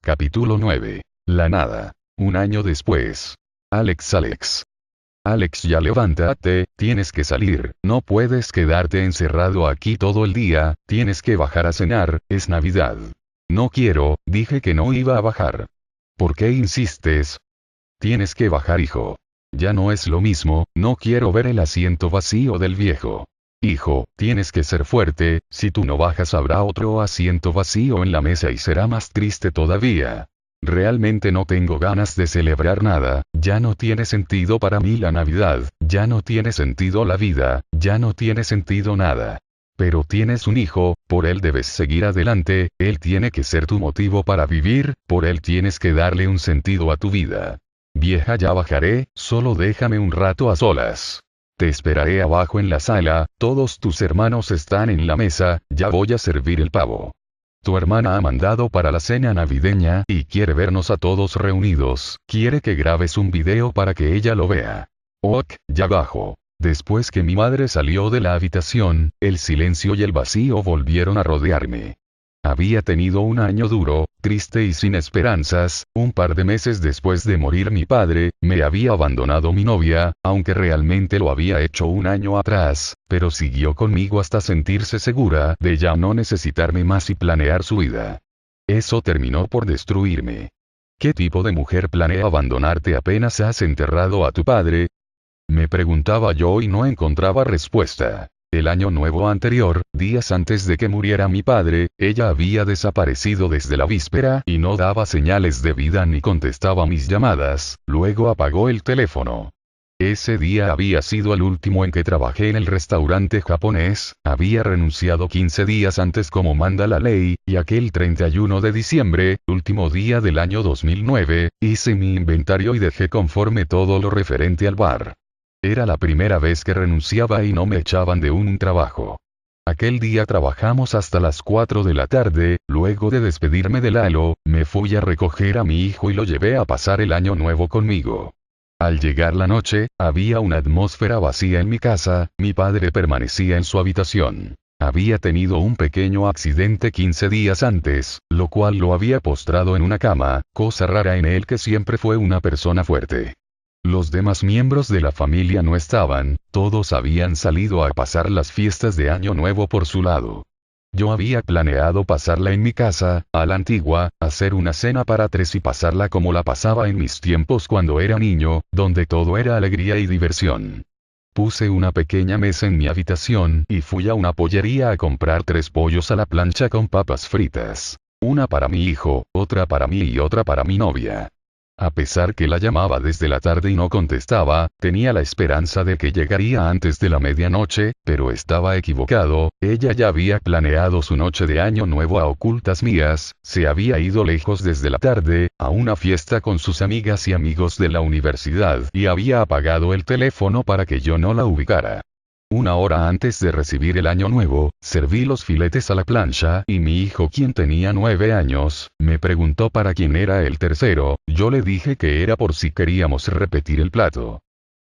Capítulo 9. La nada. Un año después. Alex, ya levántate, tienes que salir, no puedes quedarte encerrado aquí todo el día, tienes que bajar a cenar, es Navidad. No quiero, dije que no iba a bajar. ¿Por qué insistes? Tienes que bajar, hijo. Ya no es lo mismo, no quiero ver el asiento vacío del viejo. Hijo, tienes que ser fuerte, si tú no bajas habrá otro asiento vacío en la mesa y será más triste todavía. Realmente no tengo ganas de celebrar nada, ya no tiene sentido para mí la Navidad, ya no tiene sentido la vida, ya no tiene sentido nada. Pero tienes un hijo, por él debes seguir adelante, él tiene que ser tu motivo para vivir, por él tienes que darle un sentido a tu vida. Vieja, ya bajaré, solo déjame un rato a solas. Te esperaré abajo en la sala, todos tus hermanos están en la mesa, ya voy a servir el pavo. Tu hermana ha mandado para la cena navideña y quiere vernos a todos reunidos, quiere que grabes un video para que ella lo vea. Ok, ya bajo. Después que mi madre salió de la habitación, el silencio y el vacío volvieron a rodearme. Había tenido un año duro, triste y sin esperanzas, un par de meses después de morir mi padre, me había abandonado mi novia, aunque realmente lo había hecho un año atrás, pero siguió conmigo hasta sentirse segura de ya no necesitarme más y planear su vida. Eso terminó por destruirme. ¿Qué tipo de mujer planea abandonarte apenas has enterrado a tu padre? Me preguntaba yo y no encontraba respuesta. El año nuevo anterior, días antes de que muriera mi padre, ella había desaparecido desde la víspera y no daba señales de vida ni contestaba mis llamadas, luego apagó el teléfono. Ese día había sido el último en que trabajé en el restaurante japonés, había renunciado 15 días antes como manda la ley, y aquel 31 de diciembre, último día del año 2009, hice mi inventario y dejé conforme todo lo referente al bar. Era la primera vez que renunciaba y no me echaban de un trabajo. Aquel día trabajamos hasta las 4 de la tarde, luego de despedirme de Lalo, me fui a recoger a mi hijo y lo llevé a pasar el año nuevo conmigo. Al llegar la noche, había una atmósfera vacía en mi casa, mi padre permanecía en su habitación. Había tenido un pequeño accidente 15 días antes, lo cual lo había postrado en una cama, cosa rara en él que siempre fue una persona fuerte. Los demás miembros de la familia no estaban, todos habían salido a pasar las fiestas de Año Nuevo por su lado. Yo había planeado pasarla en mi casa, a la antigua, hacer una cena para 3 y pasarla como la pasaba en mis tiempos cuando era niño, donde todo era alegría y diversión. Puse una pequeña mesa en mi habitación y fui a una pollería a comprar 3 pollos a la plancha con papas fritas. Una para mi hijo, otra para mí y otra para mi novia. A pesar que la llamaba desde la tarde y no contestaba, tenía la esperanza de que llegaría antes de la medianoche, pero estaba equivocado, ella ya había planeado su noche de año nuevo a ocultas mías, se había ido lejos desde la tarde, a una fiesta con sus amigas y amigos de la universidad y había apagado el teléfono para que yo no la ubicara. Una hora antes de recibir el año nuevo, serví los filetes a la plancha y mi hijo, quien tenía 9 años, me preguntó para quién era el tercero, yo le dije que era por si queríamos repetir el plato.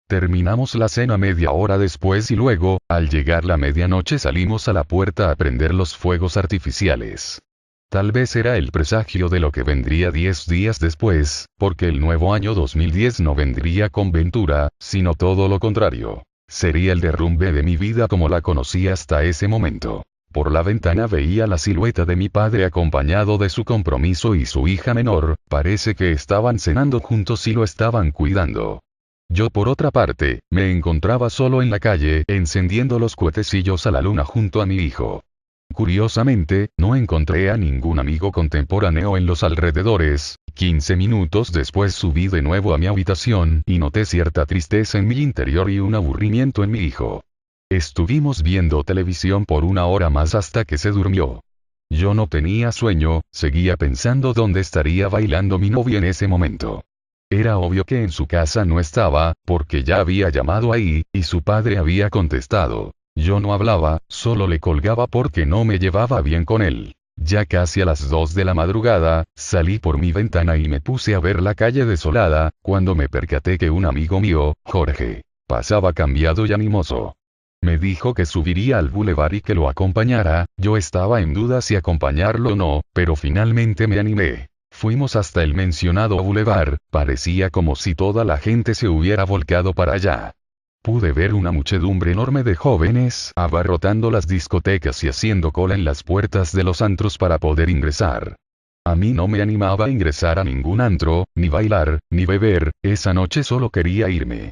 Terminamos la cena media hora después y luego, al llegar la medianoche salimos a la puerta a prender los fuegos artificiales. Tal vez era el presagio de lo que vendría 10 días después, porque el nuevo año 2010 no vendría con ventura, sino todo lo contrario. Sería el derrumbe de mi vida como la conocí hasta ese momento. Por la ventana veía la silueta de mi padre acompañado de su compromiso y su hija menor, parece que estaban cenando juntos y lo estaban cuidando. Yo por otra parte, me encontraba solo en la calle, encendiendo los cohetecillos a la luna junto a mi hijo. Curiosamente, no encontré a ningún amigo contemporáneo en los alrededores. 15 minutos después subí de nuevo a mi habitación y noté cierta tristeza en mi interior y un aburrimiento en mi hijo. Estuvimos viendo televisión por 1 hora más hasta que se durmió. Yo no tenía sueño, seguía pensando dónde estaría bailando mi novia en ese momento. Era obvio que en su casa no estaba, porque ya había llamado ahí, y su padre había contestado. Yo no hablaba, solo le colgaba porque no me llevaba bien con él. Ya casi a las 2 de la madrugada, salí por mi ventana y me puse a ver la calle desolada, cuando me percaté que un amigo mío, Jorge, pasaba cambiado y animoso. Me dijo que subiría al bulevar y que lo acompañara, yo estaba en duda si acompañarlo o no, pero finalmente me animé. Fuimos hasta el mencionado bulevar, parecía como si toda la gente se hubiera volcado para allá. Pude ver una muchedumbre enorme de jóvenes abarrotando las discotecas y haciendo cola en las puertas de los antros para poder ingresar. A mí no me animaba a ingresar a ningún antro, ni bailar, ni beber, esa noche solo quería irme.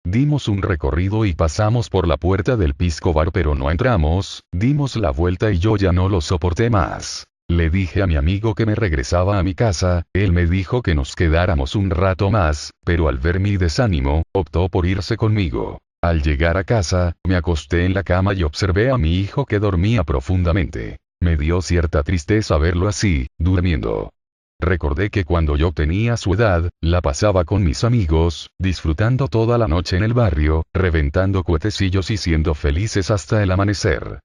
Dimos un recorrido y pasamos por la puerta del Pisco Bar pero no entramos, dimos la vuelta y yo ya no lo soporté más. Le dije a mi amigo que me regresaba a mi casa, él me dijo que nos quedáramos un rato más, pero al ver mi desánimo, optó por irse conmigo. Al llegar a casa, me acosté en la cama y observé a mi hijo que dormía profundamente. Me dio cierta tristeza verlo así, durmiendo. Recordé que cuando yo tenía su edad, la pasaba con mis amigos, disfrutando toda la noche en el barrio, reventando cuetecillos y siendo felices hasta el amanecer.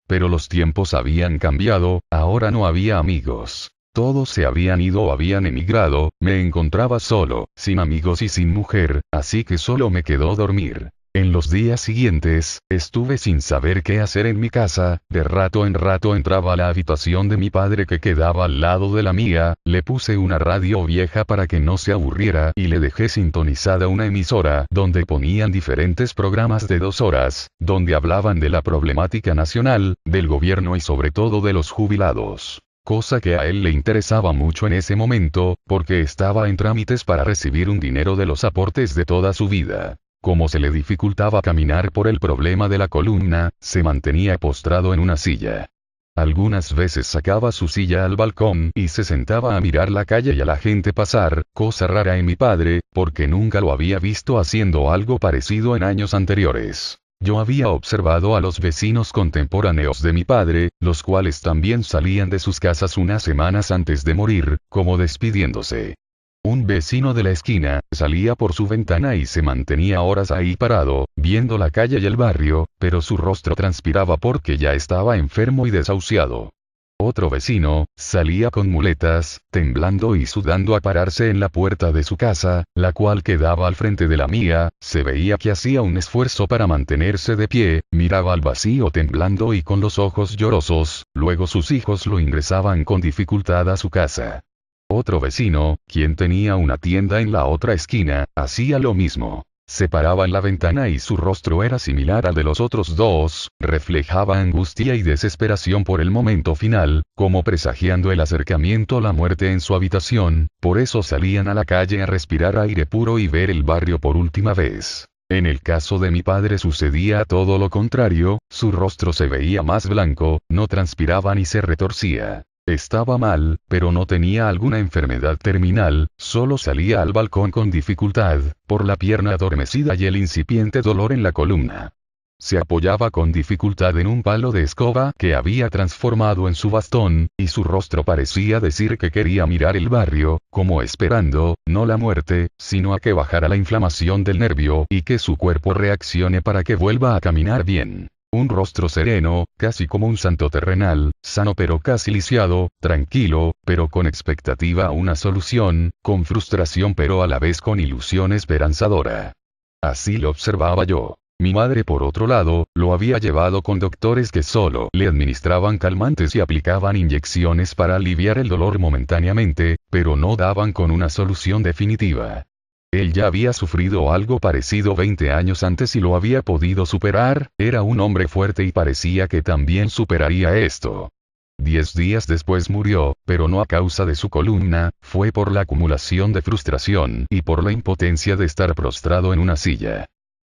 Pero los tiempos habían cambiado, ahora no había amigos. Todos se habían ido o habían emigrado, me encontraba solo, sin amigos y sin mujer, así que solo me quedó dormir. En los días siguientes, estuve sin saber qué hacer en mi casa, de rato en rato entraba a la habitación de mi padre que quedaba al lado de la mía, le puse una radio vieja para que no se aburriera y le dejé sintonizada una emisora donde ponían diferentes programas de 2 horas, donde hablaban de la problemática nacional, del gobierno y sobre todo de los jubilados. Cosa que a él le interesaba mucho en ese momento, porque estaba en trámites para recibir un dinero de los aportes de toda su vida. Como se le dificultaba caminar por el problema de la columna, se mantenía postrado en una silla. Algunas veces sacaba su silla al balcón y se sentaba a mirar la calle y a la gente pasar, cosa rara en mi padre, porque nunca lo había visto haciendo algo parecido en años anteriores. Yo había observado a los vecinos contemporáneos de mi padre, los cuales también salían de sus casas unas semanas antes de morir, como despidiéndose. Un vecino de la esquina, salía por su ventana y se mantenía horas ahí parado, viendo la calle y el barrio, pero su rostro transpiraba porque ya estaba enfermo y desahuciado. Otro vecino, salía con muletas, temblando y sudando a pararse en la puerta de su casa, la cual quedaba al frente de la mía, se veía que hacía un esfuerzo para mantenerse de pie, miraba al vacío temblando y con los ojos llorosos, luego sus hijos lo ingresaban con dificultad a su casa. Otro vecino, quien tenía una tienda en la otra esquina, hacía lo mismo. Se paraba en la ventana y su rostro era similar al de los otros dos, reflejaba angustia y desesperación por el momento final, como presagiando el acercamiento a la muerte en su habitación, por eso salían a la calle a respirar aire puro y ver el barrio por última vez. En el caso de mi padre sucedía todo lo contrario, su rostro se veía más blanco, no transpiraba ni se retorcía. Estaba mal, pero no tenía alguna enfermedad terminal, solo salía al balcón con dificultad, por la pierna adormecida y el incipiente dolor en la columna. Se apoyaba con dificultad en un palo de escoba que había transformado en su bastón, y su rostro parecía decir que quería mirar el barrio, como esperando, no la muerte, sino a que bajara la inflamación del nervio y que su cuerpo reaccione para que vuelva a caminar bien. Un rostro sereno, casi como un santo terrenal, sano pero casi lisiado, tranquilo, pero con expectativa a una solución, con frustración pero a la vez con ilusión esperanzadora. Así lo observaba yo. Mi madre por otro lado, lo había llevado con doctores que solo le administraban calmantes y aplicaban inyecciones para aliviar el dolor momentáneamente, pero no daban con una solución definitiva. Él ya había sufrido algo parecido 20 años antes y lo había podido superar, era un hombre fuerte y parecía que también superaría esto. 10 días después murió, pero no a causa de su columna, fue por la acumulación de frustración y por la impotencia de estar prostrado en una silla.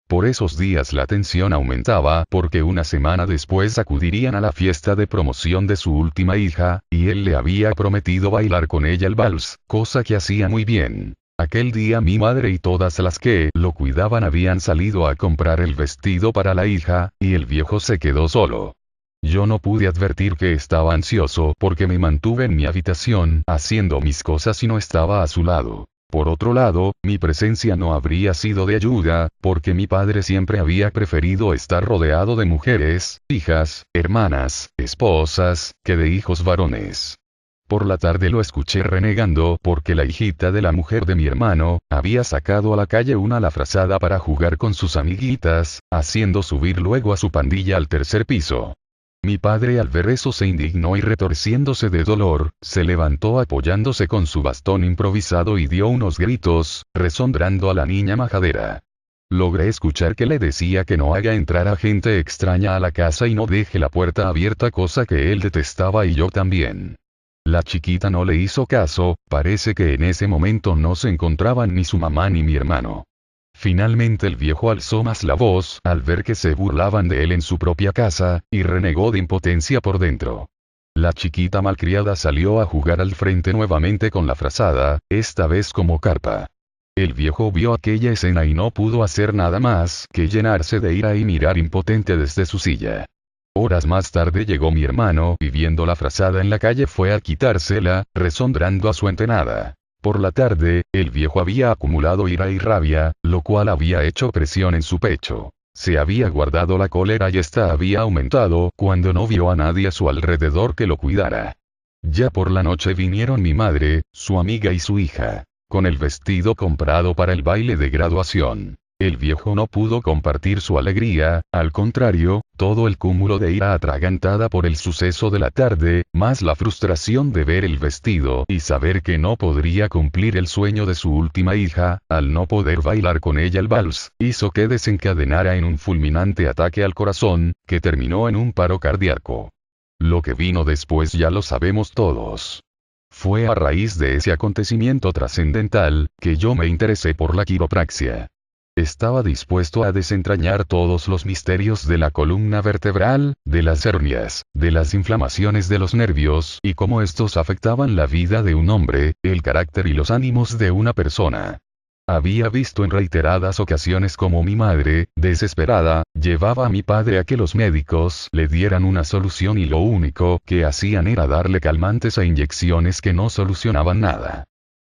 Por esos días la tensión aumentaba porque una semana después acudirían a la fiesta de promoción de su última hija, y él le había prometido bailar con ella el vals, cosa que hacía muy bien. Aquel día mi madre y todas las que lo cuidaban habían salido a comprar el vestido para la hija, y el viejo se quedó solo. Yo no pude advertir que estaba ansioso porque me mantuve en mi habitación haciendo mis cosas y no estaba a su lado. Por otro lado, mi presencia no habría sido de ayuda, porque mi padre siempre había preferido estar rodeado de mujeres, hijas, hermanas, esposas, que de hijos varones. Por la tarde lo escuché renegando porque la hijita de la mujer de mi hermano, había sacado a la calle una la frazada para jugar con sus amiguitas, haciendo subir luego a su pandilla al tercer piso. Mi padre al ver eso se indignó y retorciéndose de dolor, se levantó apoyándose con su bastón improvisado y dio unos gritos, resondrando a la niña majadera. Logré escuchar que le decía que no haga entrar a gente extraña a la casa y no deje la puerta abierta, cosa que él detestaba y yo también. La chiquita no le hizo caso, parece que en ese momento no se encontraban ni su mamá ni mi hermano. Finalmente el viejo alzó más la voz al ver que se burlaban de él en su propia casa, y renegó de impotencia por dentro. La chiquita malcriada salió a jugar al frente nuevamente con la frazada, esta vez como carpa. El viejo vio aquella escena y no pudo hacer nada más que llenarse de ira y mirar impotente desde su silla. Horas más tarde llegó mi hermano y viendo la frazada en la calle fue a quitársela, resondrando a su entenada. Por la tarde, el viejo había acumulado ira y rabia, lo cual había hecho presión en su pecho. Se había guardado la cólera y esta había aumentado cuando no vio a nadie a su alrededor que lo cuidara. Ya por la noche vinieron mi madre, su amiga y su hija, con el vestido comprado para el baile de graduación. El viejo no pudo compartir su alegría, al contrario, todo el cúmulo de ira atragantada por el suceso de la tarde, más la frustración de ver el vestido y saber que no podría cumplir el sueño de su última hija, al no poder bailar con ella el vals, hizo que desencadenara en un fulminante ataque al corazón, que terminó en un paro cardíaco. Lo que vino después ya lo sabemos todos. Fue a raíz de ese acontecimiento trascendental, que yo me interesé por la quiropraxia. Estaba dispuesto a desentrañar todos los misterios de la columna vertebral, de las hernias, de las inflamaciones de los nervios y cómo estos afectaban la vida de un hombre, el carácter y los ánimos de una persona. Había visto en reiteradas ocasiones cómo mi madre, desesperada, llevaba a mi padre a que los médicos le dieran una solución y lo único que hacían era darle calmantes e inyecciones que no solucionaban nada.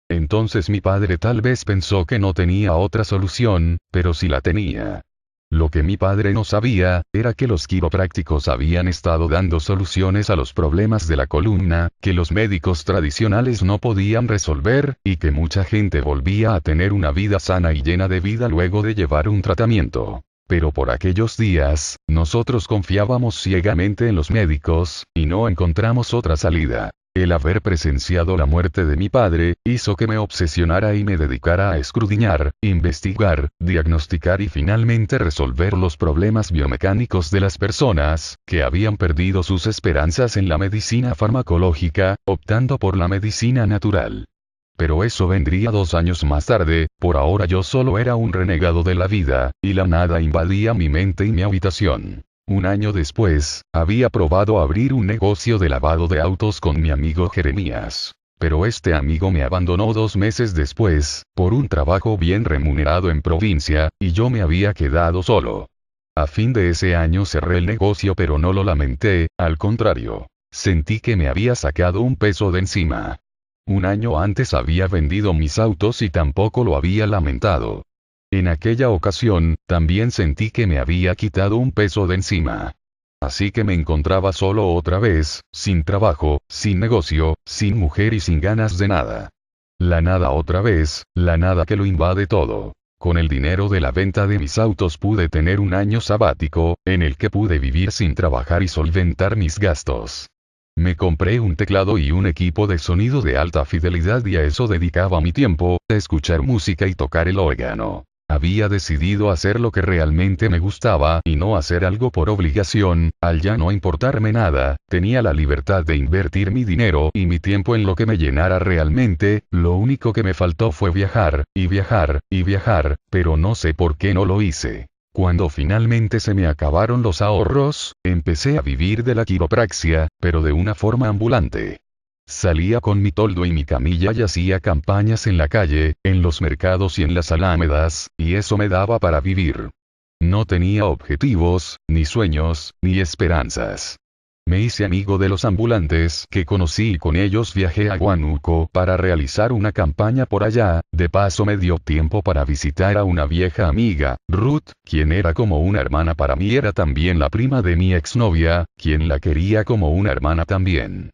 Entonces mi padre tal vez pensó que no tenía otra solución, pero sí la tenía. Lo que mi padre no sabía, era que los quiroprácticos habían estado dando soluciones a los problemas de la columna, que los médicos tradicionales no podían resolver, y que mucha gente volvía a tener una vida sana y llena de vida luego de llevar un tratamiento. Pero por aquellos días, nosotros confiábamos ciegamente en los médicos, y no encontramos otra salida. El haber presenciado la muerte de mi padre, hizo que me obsesionara y me dedicara a escudriñar, investigar, diagnosticar y finalmente resolver los problemas biomecánicos de las personas, que habían perdido sus esperanzas en la medicina farmacológica, optando por la medicina natural. Pero eso vendría 2 años más tarde, por ahora yo solo era un renegado de la vida, y la nada invadía mi mente y mi habitación. 1 año después, había probado abrir un negocio de lavado de autos con mi amigo Jeremías. Pero este amigo me abandonó 2 meses después, por un trabajo bien remunerado en provincia, y yo me había quedado solo. A fin de ese año cerré el negocio pero no lo lamenté, al contrario. Sentí que me había sacado un peso de encima. 1 año antes había vendido mis autos y tampoco lo había lamentado. En aquella ocasión, también sentí que me había quitado un peso de encima. Así que me encontraba solo otra vez, sin trabajo, sin negocio, sin mujer y sin ganas de nada. La nada otra vez, la nada que lo invade todo. Con el dinero de la venta de mis autos pude tener un año sabático, en el que pude vivir sin trabajar y solventar mis gastos. Me compré un teclado y un equipo de sonido de alta fidelidad y a eso dedicaba mi tiempo, a escuchar música y tocar el órgano. Había decidido hacer lo que realmente me gustaba y no hacer algo por obligación, al ya no importarme nada, tenía la libertad de invertir mi dinero y mi tiempo en lo que me llenara realmente, lo único que me faltó fue viajar, y viajar, y viajar, pero no sé por qué no lo hice. Cuando finalmente se me acabaron los ahorros, empecé a vivir de la quiropraxia, pero de una forma ambulante. Salía con mi toldo y mi camilla y hacía campañas en la calle, en los mercados y en las alámedas, y eso me daba para vivir. No tenía objetivos, ni sueños, ni esperanzas. Me hice amigo de los ambulantes que conocí y con ellos viajé a Huánuco para realizar una campaña por allá, de paso me dio tiempo para visitar a una vieja amiga, Ruth, quien era como una hermana para mí, era también la prima de mi exnovia, quien la quería como una hermana también.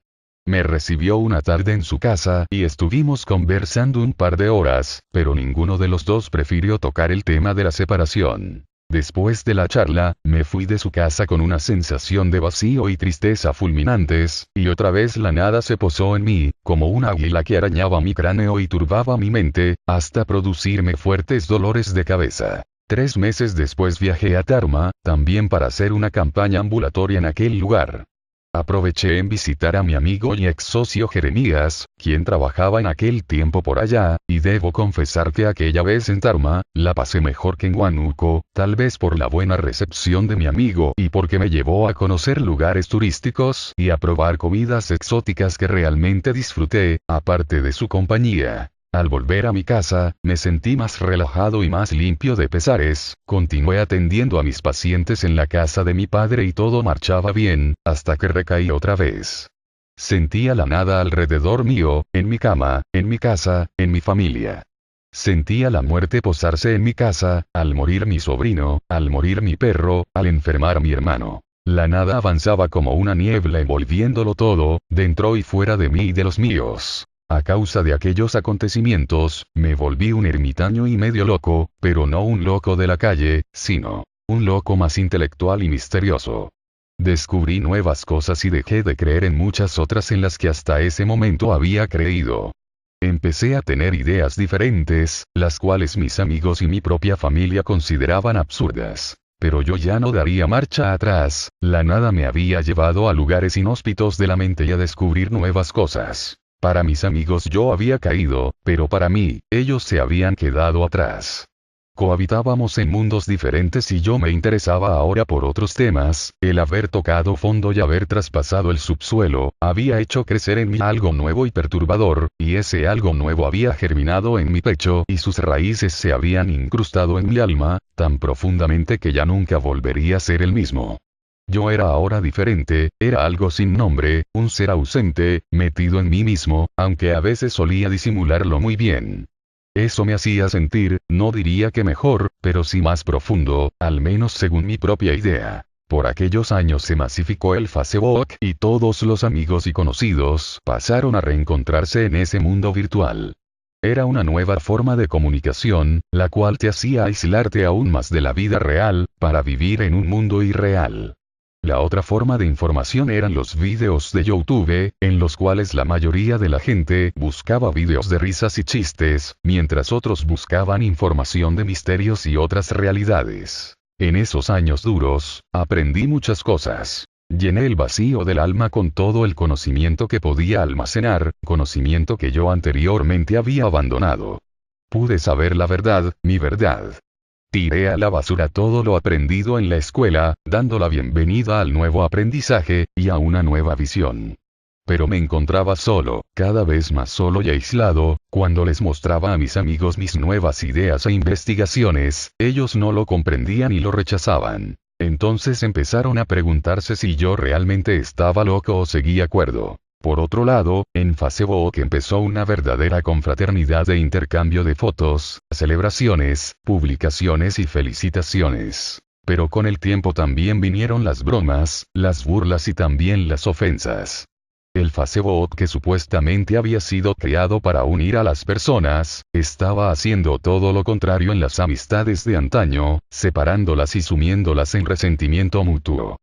Me recibió una tarde en su casa y estuvimos conversando un par de horas, pero ninguno de los dos prefirió tocar el tema de la separación. Después de la charla, me fui de su casa con una sensación de vacío y tristeza fulminantes, y otra vez la nada se posó en mí, como un águila que arañaba mi cráneo y turbaba mi mente, hasta producirme fuertes dolores de cabeza. 3 meses después viajé a Tarma, también para hacer una campaña ambulatoria en aquel lugar. Aproveché en visitar a mi amigo y ex socio Jeremías, quien trabajaba en aquel tiempo por allá, y debo confesar que aquella vez en Tarma, la pasé mejor que en Huánuco, tal vez por la buena recepción de mi amigo y porque me llevó a conocer lugares turísticos y a probar comidas exóticas que realmente disfruté, aparte de su compañía. Al volver a mi casa, me sentí más relajado y más limpio de pesares, continué atendiendo a mis pacientes en la casa de mi padre y todo marchaba bien, hasta que recaí otra vez. Sentía la nada alrededor mío, en mi cama, en mi casa, en mi familia. Sentía la muerte posarse en mi casa, al morir mi sobrino, al morir mi perro, al enfermar mi hermano. La nada avanzaba como una niebla envolviéndolo todo, dentro y fuera de mí y de los míos. A causa de aquellos acontecimientos, me volví un ermitaño y medio loco, pero no un loco de la calle, sino un loco más intelectual y misterioso. Descubrí nuevas cosas y dejé de creer en muchas otras en las que hasta ese momento había creído. Empecé a tener ideas diferentes, las cuales mis amigos y mi propia familia consideraban absurdas. Pero yo ya no daría marcha atrás, la nada me había llevado a lugares inhóspitos de la mente y a descubrir nuevas cosas. Para mis amigos yo había caído, pero para mí, ellos se habían quedado atrás. Cohabitábamos en mundos diferentes y yo me interesaba ahora por otros temas, el haber tocado fondo y haber traspasado el subsuelo, había hecho crecer en mí algo nuevo y perturbador, y ese algo nuevo había germinado en mi pecho y sus raíces se habían incrustado en mi alma, tan profundamente que ya nunca volvería a ser el mismo. Yo era ahora diferente, era algo sin nombre, un ser ausente, metido en mí mismo, aunque a veces solía disimularlo muy bien. Eso me hacía sentir, no diría que mejor, pero sí más profundo, al menos según mi propia idea. Por aquellos años se masificó el Facebook y todos los amigos y conocidos pasaron a reencontrarse en ese mundo virtual. Era una nueva forma de comunicación, la cual te hacía aislarte aún más de la vida real, para vivir en un mundo irreal. La otra forma de información eran los vídeos de YouTube, en los cuales la mayoría de la gente buscaba vídeos de risas y chistes, mientras otros buscaban información de misterios y otras realidades. En esos años duros, aprendí muchas cosas. Llené el vacío del alma con todo el conocimiento que podía almacenar, conocimiento que yo anteriormente había abandonado. Pude saber la verdad, mi verdad. Tiré a la basura todo lo aprendido en la escuela, dando la bienvenida al nuevo aprendizaje, y a una nueva visión. Pero me encontraba solo, cada vez más solo y aislado, cuando les mostraba a mis amigos mis nuevas ideas e investigaciones, ellos no lo comprendían y lo rechazaban. Entonces empezaron a preguntarse si yo realmente estaba loco o seguía cuerdo. Por otro lado, en Facebook empezó una verdadera confraternidad de intercambio de fotos, celebraciones, publicaciones y felicitaciones. Pero con el tiempo también vinieron las bromas, las burlas y también las ofensas. El Facebook, que supuestamente había sido creado para unir a las personas, estaba haciendo todo lo contrario en las amistades de antaño, separándolas y sumiéndolas en resentimiento mutuo.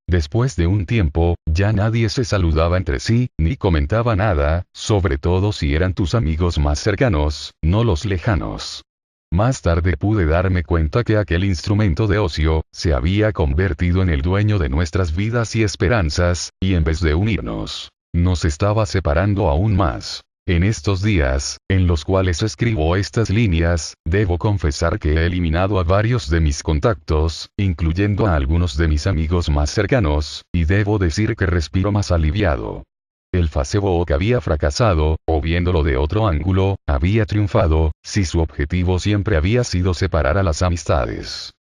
Después de un tiempo, ya nadie se saludaba entre sí, ni comentaba nada, sobre todo si eran tus amigos más cercanos, no los lejanos. Más tarde pude darme cuenta que aquel instrumento de ocio, se había convertido en el dueño de nuestras vidas y esperanzas, y en vez de unirnos, nos estaba separando aún más. En estos días, en los cuales escribo estas líneas, debo confesar que he eliminado a varios de mis contactos, incluyendo a algunos de mis amigos más cercanos, y debo decir que respiro más aliviado. El Facebook había fracasado, o viéndolo de otro ángulo, había triunfado, si su objetivo siempre había sido separar a las amistades.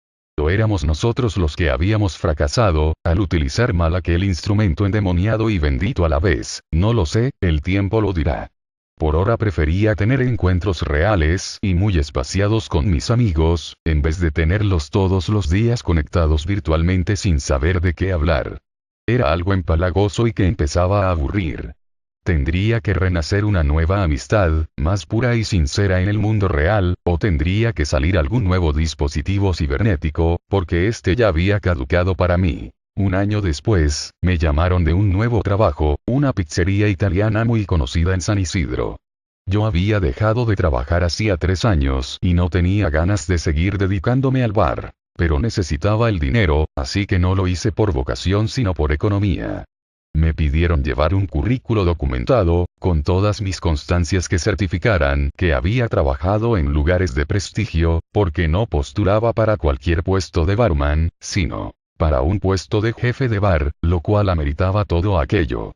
O éramos nosotros los que habíamos fracasado, al utilizar mal aquel instrumento endemoniado y bendito a la vez, no lo sé, el tiempo lo dirá. Por ahora prefería tener encuentros reales y muy espaciados con mis amigos, en vez de tenerlos todos los días conectados virtualmente sin saber de qué hablar. Era algo empalagoso y que empezaba a aburrir. ¿Tendría que renacer una nueva amistad, más pura y sincera en el mundo real, o tendría que salir algún nuevo dispositivo cibernético, porque este ya había caducado para mí? Un año después, me llamaron de un nuevo trabajo, una pizzería italiana muy conocida en San Isidro. Yo había dejado de trabajar hacía 3 años y no tenía ganas de seguir dedicándome al bar. Pero necesitaba el dinero, así que no lo hice por vocación sino por economía. Me pidieron llevar un currículo documentado, con todas mis constancias que certificaran que había trabajado en lugares de prestigio, porque no postulaba para cualquier puesto de barman, sino para un puesto de jefe de bar, lo cual ameritaba todo aquello.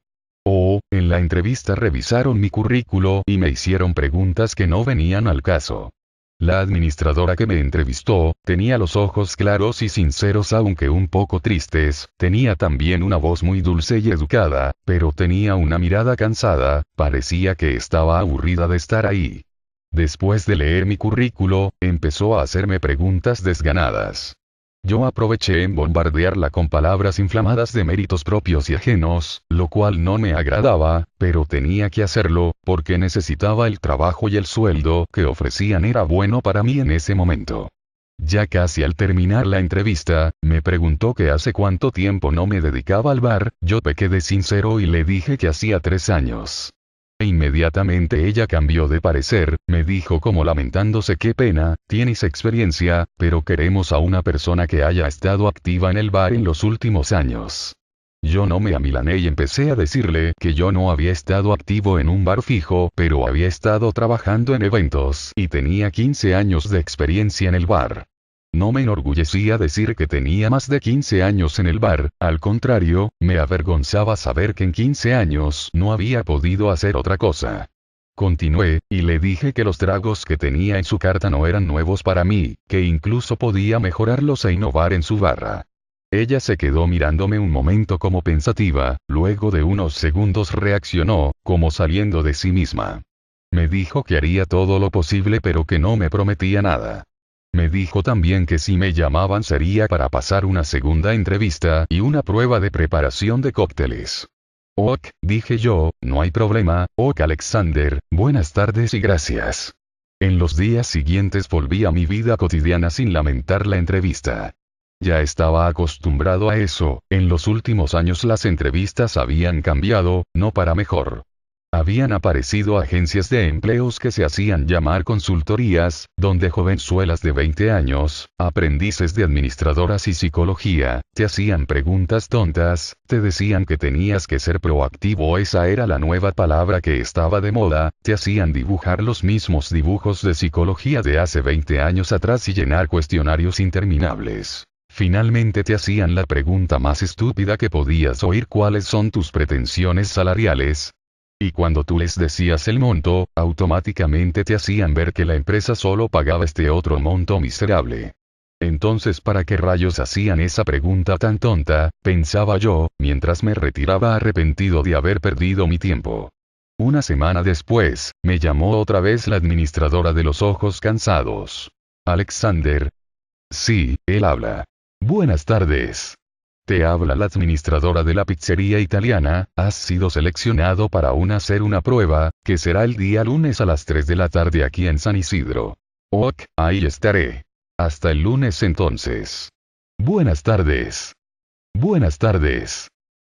En la entrevista revisaron mi currículo y me hicieron preguntas que no venían al caso. La administradora que me entrevistó, tenía los ojos claros y sinceros aunque un poco tristes, tenía también una voz muy dulce y educada, pero tenía una mirada cansada, parecía que estaba aburrida de estar ahí. Después de leer mi currículo, empezó a hacerme preguntas desganadas. Yo aproveché en bombardearla con palabras inflamadas de méritos propios y ajenos, lo cual no me agradaba, pero tenía que hacerlo, porque necesitaba el trabajo y el sueldo que ofrecían era bueno para mí en ese momento. Ya casi al terminar la entrevista, me preguntó que hace cuánto tiempo no me dedicaba al bar, yo pequé de sincero y le dije que hacía 3 años. Inmediatamente ella cambió de parecer, me dijo como lamentándose: qué pena, tienes experiencia, pero queremos a una persona que haya estado activa en el bar en los últimos años. Yo no me amilané y empecé a decirle que yo no había estado activo en un bar fijo, pero había estado trabajando en eventos y tenía 15 años de experiencia en el bar. No me enorgullecía decir que tenía más de 15 años en el bar, al contrario, me avergonzaba saber que en 15 años no había podido hacer otra cosa. Continué, y le dije que los tragos que tenía en su carta no eran nuevos para mí, que incluso podía mejorarlos e innovar en su barra. Ella se quedó mirándome un momento como pensativa, luego de unos segundos reaccionó, como saliendo de sí misma. Me dijo que haría todo lo posible pero que no me prometía nada. Me dijo también que si me llamaban sería para pasar una segunda entrevista y una prueba de preparación de cócteles. Ok, dije yo, no hay problema, ok Alexander, buenas tardes y gracias. En los días siguientes volví a mi vida cotidiana sin lamentar la entrevista. Ya estaba acostumbrado a eso, en los últimos años las entrevistas habían cambiado, no para mejor. Habían aparecido agencias de empleos que se hacían llamar consultorías, donde jovenzuelas de 20 años, aprendices de administradoras y psicología, te hacían preguntas tontas, te decían que tenías que ser proactivo, esa era la nueva palabra que estaba de moda, te hacían dibujar los mismos dibujos de psicología de hace 20 años atrás y llenar cuestionarios interminables. Finalmente te hacían la pregunta más estúpida que podías oír: ¿cuáles son tus pretensiones salariales? Y cuando tú les decías el monto, automáticamente te hacían ver que la empresa solo pagaba este otro monto miserable. Entonces, ¿para qué rayos hacían esa pregunta tan tonta?, pensaba yo, mientras me retiraba arrepentido de haber perdido mi tiempo. Una semana después, me llamó otra vez la administradora de los ojos cansados. Alexander. Sí, él habla. Buenas tardes. Te habla la administradora de la pizzería italiana, has sido seleccionado para hacer una prueba, que será el día lunes a las 3 de la tarde aquí en San Isidro. Ok, ahí estaré. Hasta el lunes entonces. Buenas tardes. Buenas tardes.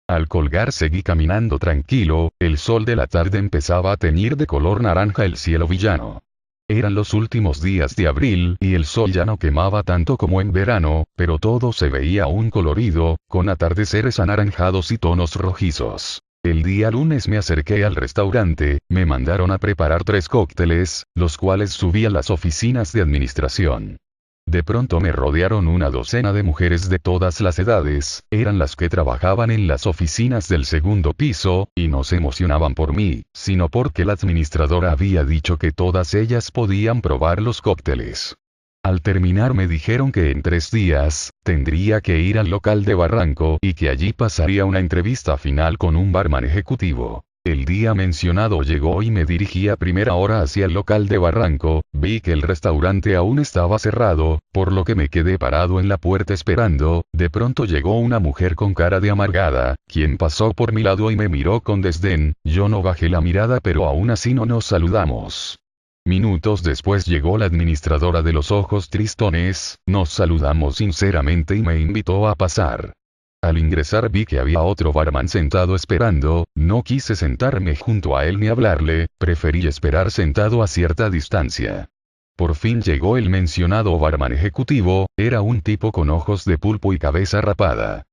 Al colgar seguí caminando tranquilo, el sol de la tarde empezaba a teñir de color naranja el cielo villano. Eran los últimos días de abril y el sol ya no quemaba tanto como en verano, pero todo se veía aún colorido, con atardeceres anaranjados y tonos rojizos. El día lunes me acerqué al restaurante, me mandaron a preparar 3 cócteles, los cuales subí a las oficinas de administración. De pronto me rodearon una docena de mujeres de todas las edades, eran las que trabajaban en las oficinas del segundo piso, y no se emocionaban por mí, sino porque la administradora había dicho que todas ellas podían probar los cócteles. Al terminar me dijeron que en 3 días, tendría que ir al local de Barranco y que allí pasaría una entrevista final con un barman ejecutivo. El día mencionado llegó y me dirigí a primera hora hacia el local de Barranco, vi que el restaurante aún estaba cerrado, por lo que me quedé parado en la puerta esperando, de pronto llegó una mujer con cara de amargada, quien pasó por mi lado y me miró con desdén, yo no bajé la mirada pero aún así no nos saludamos. Minutos después llegó la administradora de los ojos tristones, nos saludamos sinceramente y me invitó a pasar. Al ingresar vi que había otro barman sentado esperando, no quise sentarme junto a él ni hablarle, preferí esperar sentado a cierta distancia. Por fin llegó el mencionado barman ejecutivo, era un tipo con ojos de pulpo y cabeza rapada.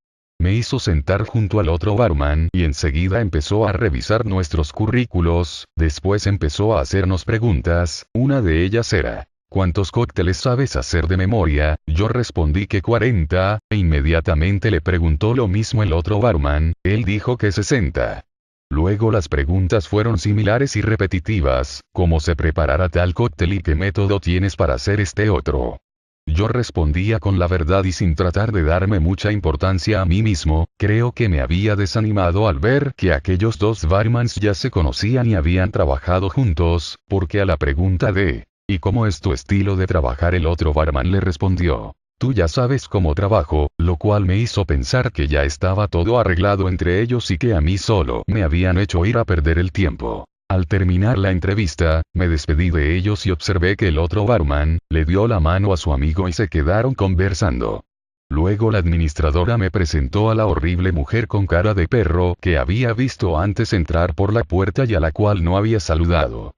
Me hizo sentar junto al otro barman y enseguida empezó a revisar nuestros currículos, después empezó a hacernos preguntas, una de ellas era: ¿cuántos cócteles sabes hacer de memoria? Yo respondí que 40, e inmediatamente le preguntó lo mismo el otro barman, él dijo que 60. Luego las preguntas fueron similares y repetitivas, ¿cómo se preparará tal cóctel y qué método tienes para hacer este otro? Yo respondía con la verdad y sin tratar de darme mucha importancia a mí mismo, creo que me había desanimado al ver que aquellos dos barmans ya se conocían y habían trabajado juntos, porque a la pregunta de ¿y cómo es tu estilo de trabajar? El otro barman le respondió: tú ya sabes cómo trabajo, lo cual me hizo pensar que ya estaba todo arreglado entre ellos y que a mí solo me habían hecho ir a perder el tiempo. Al terminar la entrevista, me despedí de ellos y observé que el otro barman le dio la mano a su amigo y se quedaron conversando. Luego la administradora me presentó a la horrible mujer con cara de perro que había visto antes entrar por la puerta y a la cual no había saludado.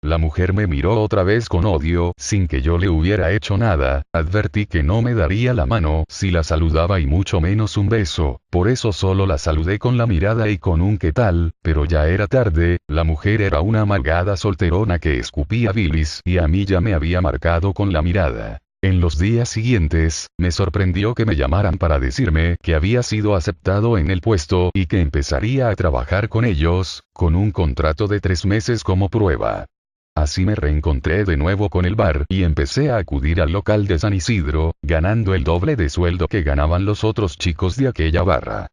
La mujer me miró otra vez con odio, sin que yo le hubiera hecho nada, advertí que no me daría la mano si la saludaba y mucho menos un beso, por eso solo la saludé con la mirada y con un ¿qué tal?, pero ya era tarde, la mujer era una amargada solterona que escupía bilis y a mí ya me había marcado con la mirada. En los días siguientes, me sorprendió que me llamaran para decirme que había sido aceptado en el puesto y que empezaría a trabajar con ellos, con un contrato de 3 meses como prueba. Así me reencontré de nuevo con el bar y empecé a acudir al local de San Isidro, ganando el doble de sueldo que ganaban los otros chicos de aquella barra.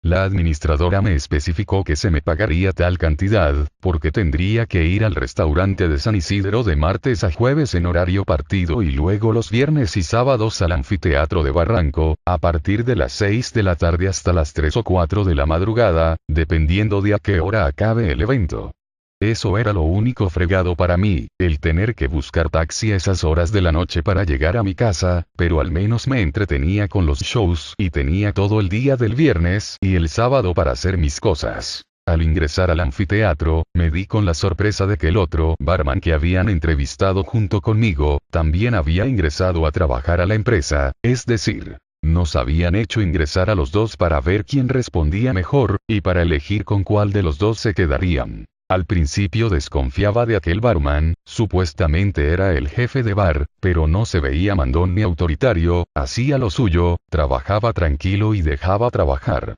La administradora me especificó que se me pagaría tal cantidad, porque tendría que ir al restaurante de San Isidro de martes a jueves en horario partido y luego los viernes y sábados al anfiteatro de Barranco, a partir de las 6 de la tarde hasta las 3 o 4 de la madrugada, dependiendo de a qué hora acabe el evento. Eso era lo único fregado para mí, el tener que buscar taxi a esas horas de la noche para llegar a mi casa, pero al menos me entretenía con los shows y tenía todo el día del viernes y el sábado para hacer mis cosas. Al ingresar al anfiteatro, me di con la sorpresa de que el otro barman que habían entrevistado junto conmigo, también había ingresado a trabajar a la empresa, es decir, nos habían hecho ingresar a los dos para ver quién respondía mejor, y para elegir con cuál de los dos se quedarían. Al principio desconfiaba de aquel barman, supuestamente era el jefe de bar, pero no se veía mandón ni autoritario, hacía lo suyo, trabajaba tranquilo y dejaba trabajar.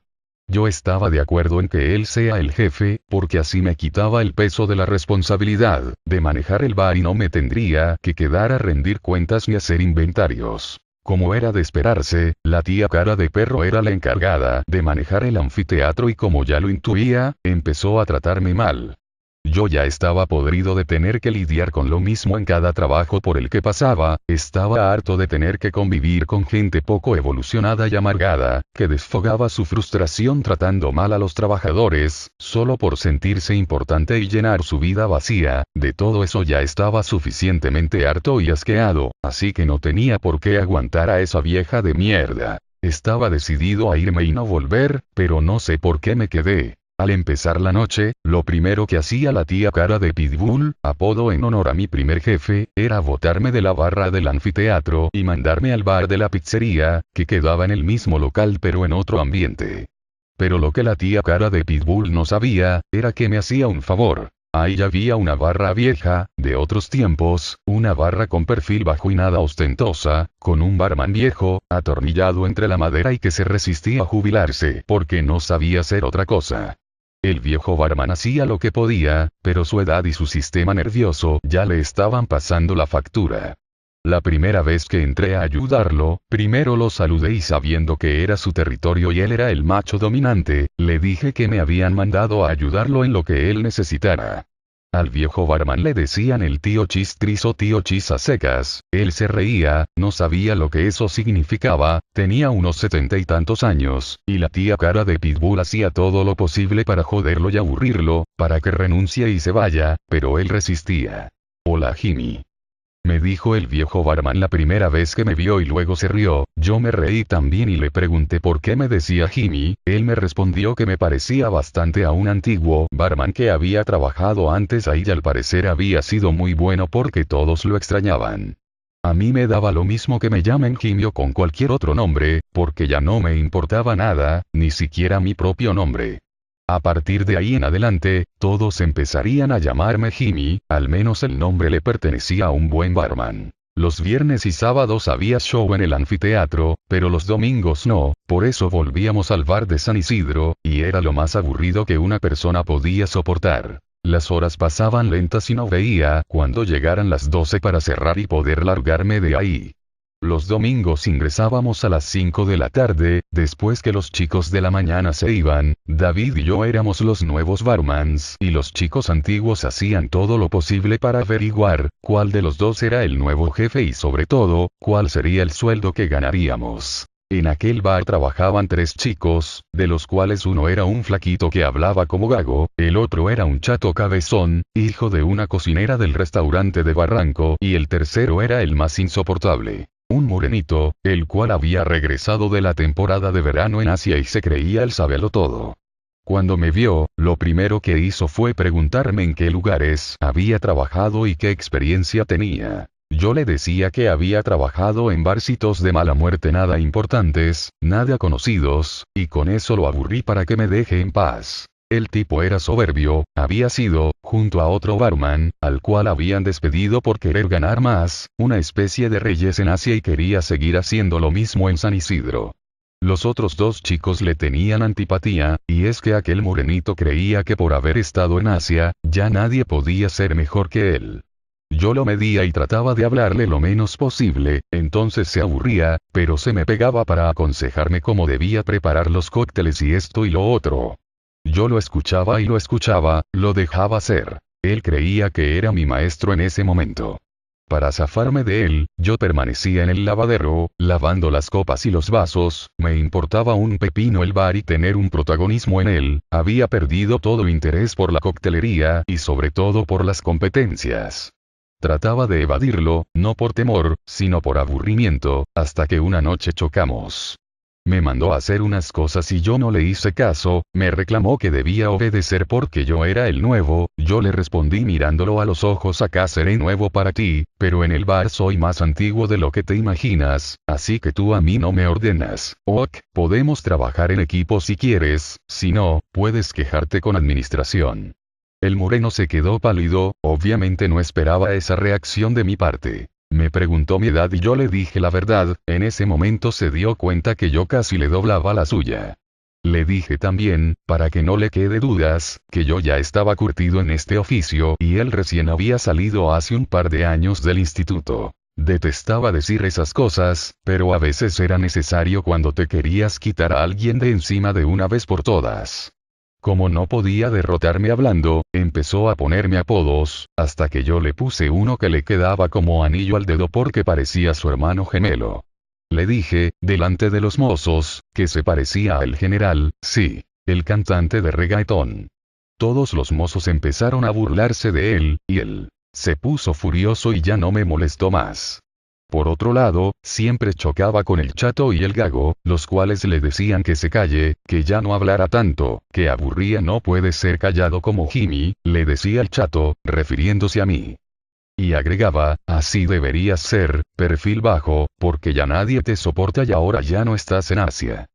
Yo estaba de acuerdo en que él sea el jefe, porque así me quitaba el peso de la responsabilidad de manejar el bar y no me tendría que quedar a rendir cuentas ni hacer inventarios. Como era de esperarse, la tía cara de perro era la encargada de manejar el anfiteatro y como ya lo intuía, empezó a tratarme mal. Yo ya estaba podrido de tener que lidiar con lo mismo en cada trabajo por el que pasaba, estaba harto de tener que convivir con gente poco evolucionada y amargada, que desfogaba su frustración tratando mal a los trabajadores, solo por sentirse importante y llenar su vida vacía. De todo eso ya estaba suficientemente harto y asqueado, así que no tenía por qué aguantar a esa vieja de mierda. Estaba decidido a irme y no volver, pero no sé por qué me quedé. Al empezar la noche, lo primero que hacía la tía cara de Pitbull, apodo en honor a mi primer jefe, era botarme de la barra del anfiteatro y mandarme al bar de la pizzería, que quedaba en el mismo local pero en otro ambiente. Pero lo que la tía cara de Pitbull no sabía, era que me hacía un favor. Ahí había una barra vieja, de otros tiempos, una barra con perfil bajo y nada ostentosa, con un barman viejo, atornillado entre la madera y que se resistía a jubilarse porque no sabía hacer otra cosa. El viejo barman hacía lo que podía, pero su edad y su sistema nervioso ya le estaban pasando la factura. La primera vez que entré a ayudarlo, primero lo saludé y sabiendo que era su territorio y él era el macho dominante, le dije que me habían mandado a ayudarlo en lo que él necesitara. Al viejo barman le decían el tío Chistris o tío Chis a secas, él se reía, no sabía lo que eso significaba, tenía unos 70 y tantos años, y la tía cara de Pitbull hacía todo lo posible para joderlo y aburrirlo, para que renuncie y se vaya, pero él resistía. Hola Jimmy. Me dijo el viejo barman la primera vez que me vio y luego se rió, yo me reí también y le pregunté por qué me decía Jimmy, él me respondió que me parecía bastante a un antiguo barman que había trabajado antes ahí y al parecer había sido muy bueno porque todos lo extrañaban. A mí me daba lo mismo que me llamen Jimmy o con cualquier otro nombre, porque ya no me importaba nada, ni siquiera mi propio nombre. A partir de ahí en adelante, todos empezarían a llamarme Jimmy, al menos el nombre le pertenecía a un buen barman. Los viernes y sábados había show en el anfiteatro, pero los domingos no, por eso volvíamos al bar de San Isidro, y era lo más aburrido que una persona podía soportar. Las horas pasaban lentas y no veía cuando llegaran las 12 para cerrar y poder largarme de ahí. Los domingos ingresábamos a las 5 de la tarde, después que los chicos de la mañana se iban, David y yo éramos los nuevos barmans y los chicos antiguos hacían todo lo posible para averiguar cuál de los dos era el nuevo jefe y sobre todo, cuál sería el sueldo que ganaríamos. En aquel bar trabajaban 3 chicos, de los cuales uno era un flaquito que hablaba como gago, el otro era un chato cabezón, hijo de una cocinera del restaurante de Barranco y el tercero era el más insoportable. Un morenito, el cual había regresado de la temporada de verano en Asia y se creía el sabelotodo. Cuando me vio, lo primero que hizo fue preguntarme en qué lugares había trabajado y qué experiencia tenía. Yo le decía que había trabajado en barcitos de mala muerte nada importantes, nada conocidos, y con eso lo aburrí para que me deje en paz. El tipo era soberbio, había sido, junto a otro barman, al cual habían despedido por querer ganar más, una especie de reyes en Asia y quería seguir haciendo lo mismo en San Isidro. Los otros 2 chicos le tenían antipatía, y es que aquel morenito creía que por haber estado en Asia, ya nadie podía ser mejor que él. Yo lo medía y trataba de hablarle lo menos posible, entonces se aburría, pero se me pegaba para aconsejarme cómo debía preparar los cócteles y esto y lo otro. Yo lo escuchaba y lo dejaba hacer. Él creía que era mi maestro en ese momento. Para zafarme de él, yo permanecía en el lavadero, lavando las copas y los vasos, me importaba un pepino el bar y tener un protagonismo en él, había perdido todo interés por la coctelería y sobre todo por las competencias. Trataba de evadirlo, no por temor, sino por aburrimiento, hasta que una noche chocamos. Me mandó a hacer unas cosas y yo no le hice caso, me reclamó que debía obedecer porque yo era el nuevo, yo le respondí mirándolo a los ojos acá seré nuevo para ti, pero en el bar soy más antiguo de lo que te imaginas, así que tú a mí no me ordenas, ok, podemos trabajar en equipo si quieres, si no, puedes quejarte con administración. El moreno se quedó pálido, obviamente no esperaba esa reacción de mi parte. Me preguntó mi edad y yo le dije la verdad, en ese momento se dio cuenta que yo casi le doblaba la suya. Le dije también, para que no le quede dudas, que yo ya estaba curtido en este oficio y él recién había salido hace un par de años del instituto. Detestaba decir esas cosas, pero a veces era necesario cuando te querías quitar a alguien de encima de una vez por todas. Como no podía derrotarme hablando, empezó a ponerme apodos, hasta que yo le puse uno que le quedaba como anillo al dedo porque parecía su hermano gemelo. Le dije, delante de los mozos, que se parecía al general, sí, el cantante de reggaetón. Todos los mozos empezaron a burlarse de él, y él se puso furioso y ya no me molestó más. Por otro lado, siempre chocaba con el chato y el gago, los cuales le decían que se calle, que ya no hablara tanto, que aburría no puede ser callado como Jimmy, le decía el chato, refiriéndose a mí. Y agregaba, así deberías ser, perfil bajo, porque ya nadie te soporta y ahora ya no estás en Asia.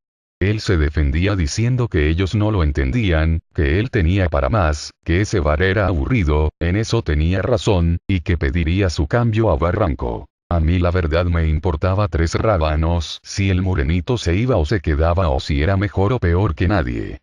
Él se defendía diciendo que ellos no lo entendían, que él tenía para más, que ese bar era aburrido, en eso tenía razón, y que pediría su cambio a Barranco. A mí la verdad me importaba 3 rábanos si el morenito se iba o se quedaba o si era mejor o peor que nadie.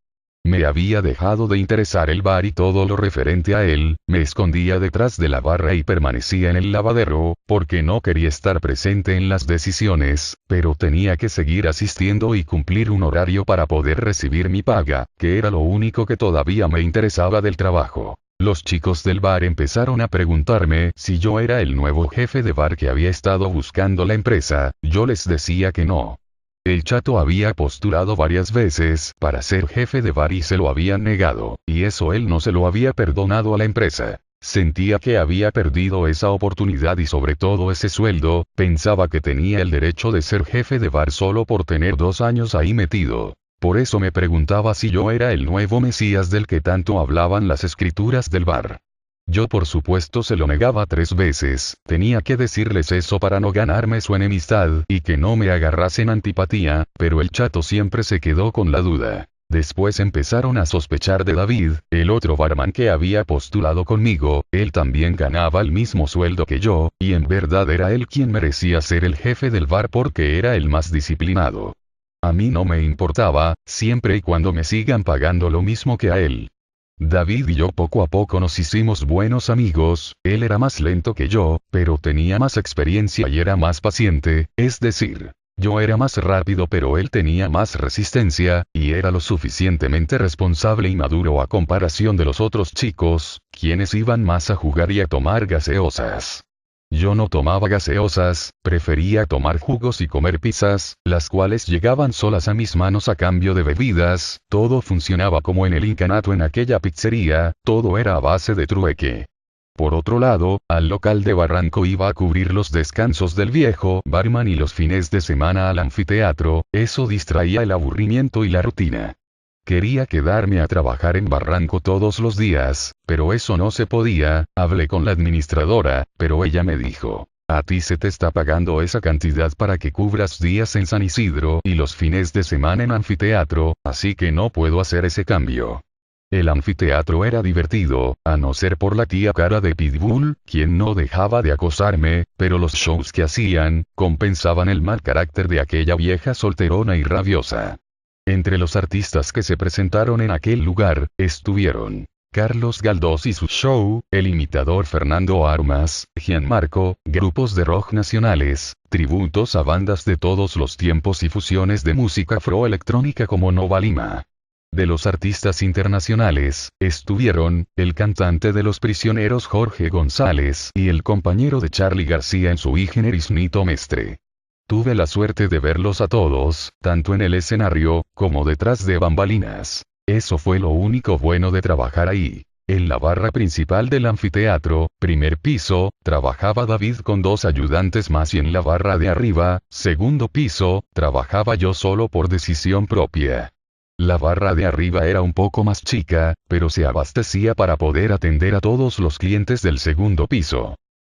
Me había dejado de interesar el bar y todo lo referente a él, me escondía detrás de la barra y permanecía en el lavadero, porque no quería estar presente en las decisiones, pero tenía que seguir asistiendo y cumplir un horario para poder recibir mi paga, que era lo único que todavía me interesaba del trabajo. Los chicos del bar empezaron a preguntarme si yo era el nuevo jefe de bar que había estado buscando la empresa, yo les decía que no. El chato había postulado varias veces para ser jefe de bar y se lo habían negado, y eso él no se lo había perdonado a la empresa. Sentía que había perdido esa oportunidad y sobre todo ese sueldo, pensaba que tenía el derecho de ser jefe de bar solo por tener 2 años ahí metido. Por eso me preguntaba si yo era el nuevo Mesías del que tanto hablaban las escrituras del bar. Yo por supuesto se lo negaba 3 veces, tenía que decirles eso para no ganarme su enemistad y que no me agarrasen antipatía, pero el chato siempre se quedó con la duda. Después empezaron a sospechar de David, el otro barman que había postulado conmigo, él también ganaba el mismo sueldo que yo, y en verdad era él quien merecía ser el jefe del bar porque era el más disciplinado. A mí no me importaba, siempre y cuando me sigan pagando lo mismo que a él. David y yo poco a poco nos hicimos buenos amigos, él era más lento que yo, pero tenía más experiencia y era más paciente, es decir, yo era más rápido pero él tenía más resistencia, y era lo suficientemente responsable y maduro a comparación de los otros chicos, quienes iban más a jugar y a tomar gaseosas. Yo no tomaba gaseosas, prefería tomar jugos y comer pizzas, las cuales llegaban solas a mis manos a cambio de bebidas, todo funcionaba como en el incanato en aquella pizzería, todo era a base de trueque. Por otro lado, al local de Barranco iba a cubrir los descansos del viejo barman y los fines de semana al anfiteatro, eso distraía el aburrimiento y la rutina. Quería quedarme a trabajar en Barranco todos los días, pero eso no se podía, hablé con la administradora, pero ella me dijo, a ti se te está pagando esa cantidad para que cubras días en San Isidro y los fines de semana en anfiteatro, así que no puedo hacer ese cambio. El anfiteatro era divertido, a no ser por la tía cara de Pitbull, quien no dejaba de acosarme, pero los shows que hacían, compensaban el mal carácter de aquella vieja solterona y rabiosa. Entre los artistas que se presentaron en aquel lugar, estuvieron Carlos Galdós y su show, el imitador Fernando Armas, Gianmarco, grupos de rock nacionales, tributos a bandas de todos los tiempos y fusiones de música afroelectrónica como Nova Lima. De los artistas internacionales, estuvieron, el cantante de Los Prisioneros Jorge González y el compañero de Charly García en Sui Generis Nito Mestre. Tuve la suerte de verlos a todos, tanto en el escenario, como detrás de bambalinas. Eso fue lo único bueno de trabajar ahí. En la barra principal del anfiteatro, primer piso, trabajaba David con 2 ayudantes más y en la barra de arriba, segundo piso, trabajaba yo solo por decisión propia. La barra de arriba era un poco más chica, pero se abastecía para poder atender a todos los clientes del segundo piso.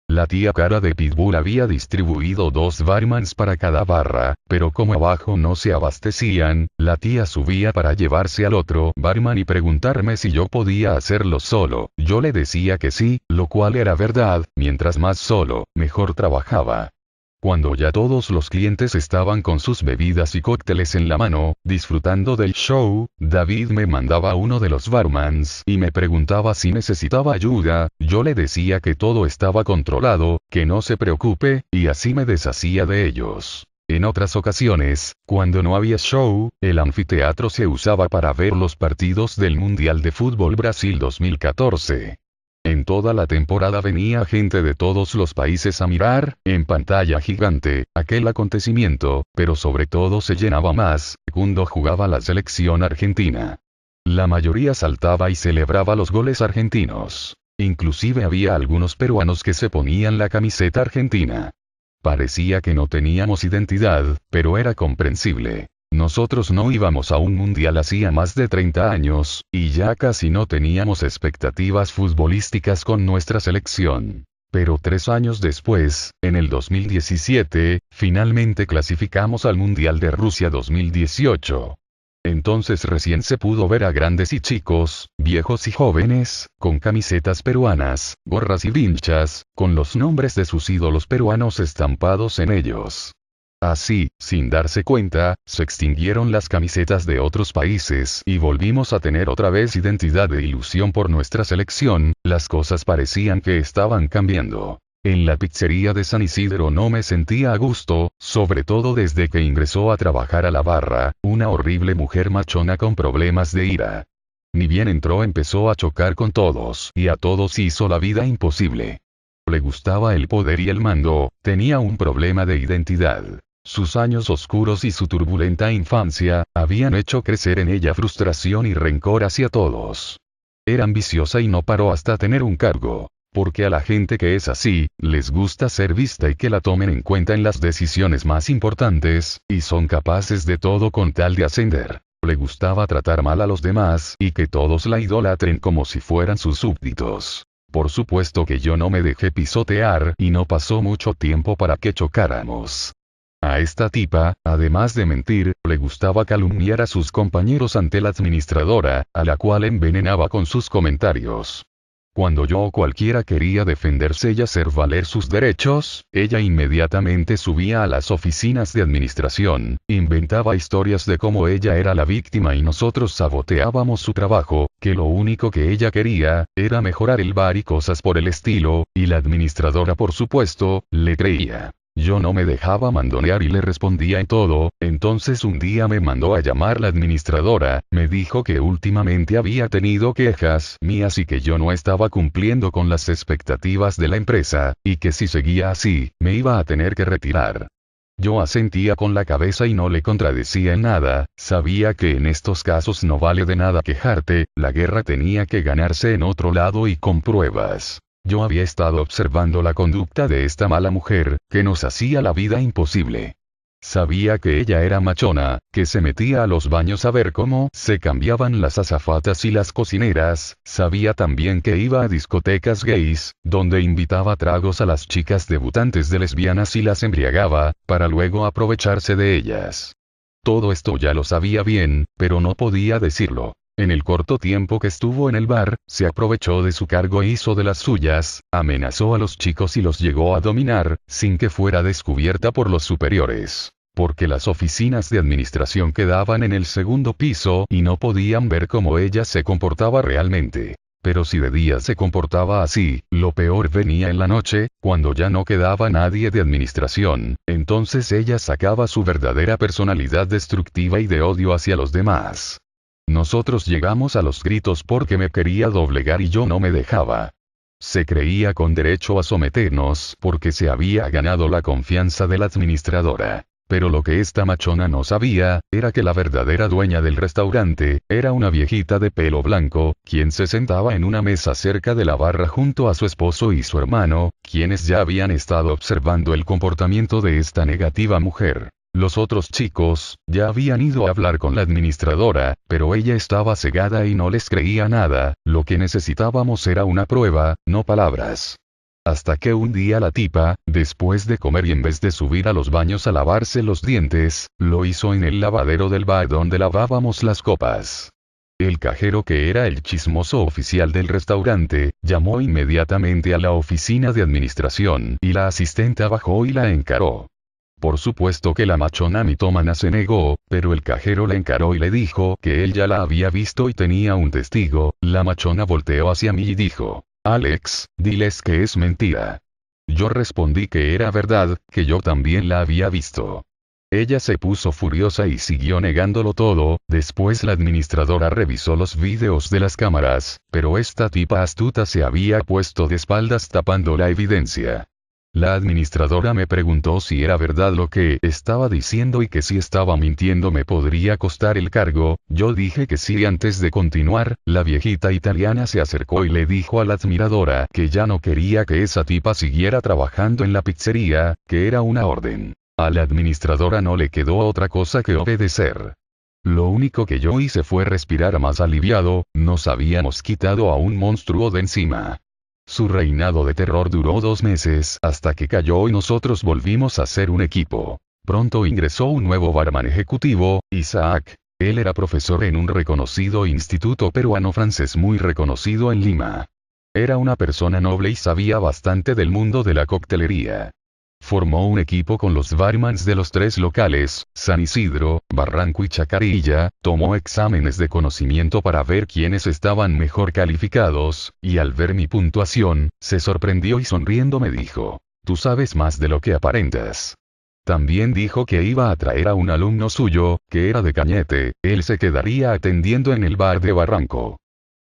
La tía cara de Pitbull había distribuido 2 barmans para cada barra, pero como abajo no se abastecían, la tía subía para llevarse al otro barman y preguntarme si yo podía hacerlo solo. Yo le decía que sí, lo cual era verdad, mientras más solo, mejor trabajaba. Cuando ya todos los clientes estaban con sus bebidas y cócteles en la mano, disfrutando del show, David me mandaba a uno de los barmans y me preguntaba si necesitaba ayuda, yo le decía que todo estaba controlado, que no se preocupe, y así me deshacía de ellos. En otras ocasiones, cuando no había show, el anfiteatro se usaba para ver los partidos del Mundial de Fútbol Brasil 2014. En toda la temporada venía gente de todos los países a mirar, en pantalla gigante, aquel acontecimiento, pero sobre todo se llenaba más, cuando jugaba la selección argentina. La mayoría saltaba y celebraba los goles argentinos. Inclusive había algunos peruanos que se ponían la camiseta argentina. Parecía que no teníamos identidad, pero era comprensible. Nosotros no íbamos a un mundial hacía más de 30 años, y ya casi no teníamos expectativas futbolísticas con nuestra selección. Pero 3 años después, en el 2017, finalmente clasificamos al Mundial de Rusia 2018. Entonces recién se pudo ver a grandes y chicos, viejos y jóvenes, con camisetas peruanas, gorras y vinchas, con los nombres de sus ídolos peruanos estampados en ellos. Así, sin darse cuenta, se extinguieron las camisetas de otros países y volvimos a tener otra vez identidad e ilusión por nuestra selección. Las cosas parecían que estaban cambiando. En la pizzería de San Isidro no me sentía a gusto, sobre todo desde que ingresó a trabajar a la barra, una horrible mujer machona con problemas de ira. Ni bien entró empezó a chocar con todos y a todos hizo la vida imposible. Le gustaba el poder y el mando, tenía un problema de identidad. Sus años oscuros y su turbulenta infancia, habían hecho crecer en ella frustración y rencor hacia todos. Era ambiciosa y no paró hasta tener un cargo. Porque a la gente que es así, les gusta ser vista y que la tomen en cuenta en las decisiones más importantes, y son capaces de todo con tal de ascender. Le gustaba tratar mal a los demás y que todos la idolatren como si fueran sus súbditos. Por supuesto que yo no me dejé pisotear y no pasó mucho tiempo para que chocáramos. A esta tipa, además de mentir, le gustaba calumniar a sus compañeros ante la administradora, a la cual envenenaba con sus comentarios. Cuando yo o cualquiera quería defenderse y hacer valer sus derechos, ella inmediatamente subía a las oficinas de administración, inventaba historias de cómo ella era la víctima y nosotros saboteábamos su trabajo, que lo único que ella quería, era mejorar el bar y cosas por el estilo, y la administradora por supuesto, le creía. Yo no me dejaba mandonear y le respondía en todo. Entonces un día me mandó a llamar la administradora, me dijo que últimamente había tenido quejas mías y que yo no estaba cumpliendo con las expectativas de la empresa, y que si seguía así, me iba a tener que retirar. Yo asentía con la cabeza y no le contradecía en nada, sabía que en estos casos no vale de nada quejarte, la guerra tenía que ganarse en otro lado y con pruebas. Yo había estado observando la conducta de esta mala mujer, que nos hacía la vida imposible. Sabía que ella era machona, que se metía a los baños a ver cómo se cambiaban las azafatas y las cocineras, sabía también que iba a discotecas gays, donde invitaba tragos a las chicas debutantes de lesbianas y las embriagaba, para luego aprovecharse de ellas. Todo esto ya lo sabía bien, pero no podía decirlo. En el corto tiempo que estuvo en el bar, se aprovechó de su cargo e hizo de las suyas, amenazó a los chicos y los llegó a dominar, sin que fuera descubierta por los superiores. Porque las oficinas de administración quedaban en el segundo piso y no podían ver cómo ella se comportaba realmente. Pero si de día se comportaba así, lo peor venía en la noche, cuando ya no quedaba nadie de administración, entonces ella sacaba su verdadera personalidad destructiva y de odio hacia los demás. Nosotros llegamos a los gritos porque me quería doblegar y yo no me dejaba. Se creía con derecho a someternos porque se había ganado la confianza de la administradora. Pero lo que esta machona no sabía, era que la verdadera dueña del restaurante, era una viejita de pelo blanco, quien se sentaba en una mesa cerca de la barra junto a su esposo y su hermano, quienes ya habían estado observando el comportamiento de esta negativa mujer. Los otros chicos, ya habían ido a hablar con la administradora, pero ella estaba cegada y no les creía nada, lo que necesitábamos era una prueba, no palabras. Hasta que un día la tipa, después de comer y en vez de subir a los baños a lavarse los dientes, lo hizo en el lavadero del bar donde lavábamos las copas. El cajero, que era el chismoso oficial del restaurante, llamó inmediatamente a la oficina de administración y la asistente bajó y la encaró. Por supuesto que la machona mitómana se negó, pero el cajero la encaró y le dijo que él ya la había visto y tenía un testigo. La machona volteó hacia mí y dijo: Alex, diles que es mentira. Yo respondí que era verdad, que yo también la había visto. Ella se puso furiosa y siguió negándolo todo. Después la administradora revisó los vídeos de las cámaras, pero esta tipa astuta se había puesto de espaldas tapando la evidencia. La administradora me preguntó si era verdad lo que estaba diciendo y que si estaba mintiendo me podría costar el cargo. Yo dije que sí. Antes de continuar, la viejita italiana se acercó y le dijo a la admiradora que ya no quería que esa tipa siguiera trabajando en la pizzería, que era una orden. A la administradora no le quedó otra cosa que obedecer. Lo único que yo hice fue respirar más aliviado. Nos habíamos quitado a un monstruo de encima. Su reinado de terror duró 2 meses hasta que cayó y nosotros volvimos a ser un equipo. Pronto ingresó un nuevo barman ejecutivo, Isaac. Él era profesor en un reconocido instituto peruano-francés muy reconocido en Lima. Era una persona noble y sabía bastante del mundo de la coctelería. Formó un equipo con los barmans de los 3 locales, San Isidro, Barranco y Chacarilla, tomó exámenes de conocimiento para ver quiénes estaban mejor calificados, y al ver mi puntuación, se sorprendió y sonriendo me dijo: "Tú sabes más de lo que aparentas". También dijo que iba a traer a un alumno suyo, que era de Cañete, él se quedaría atendiendo en el bar de Barranco.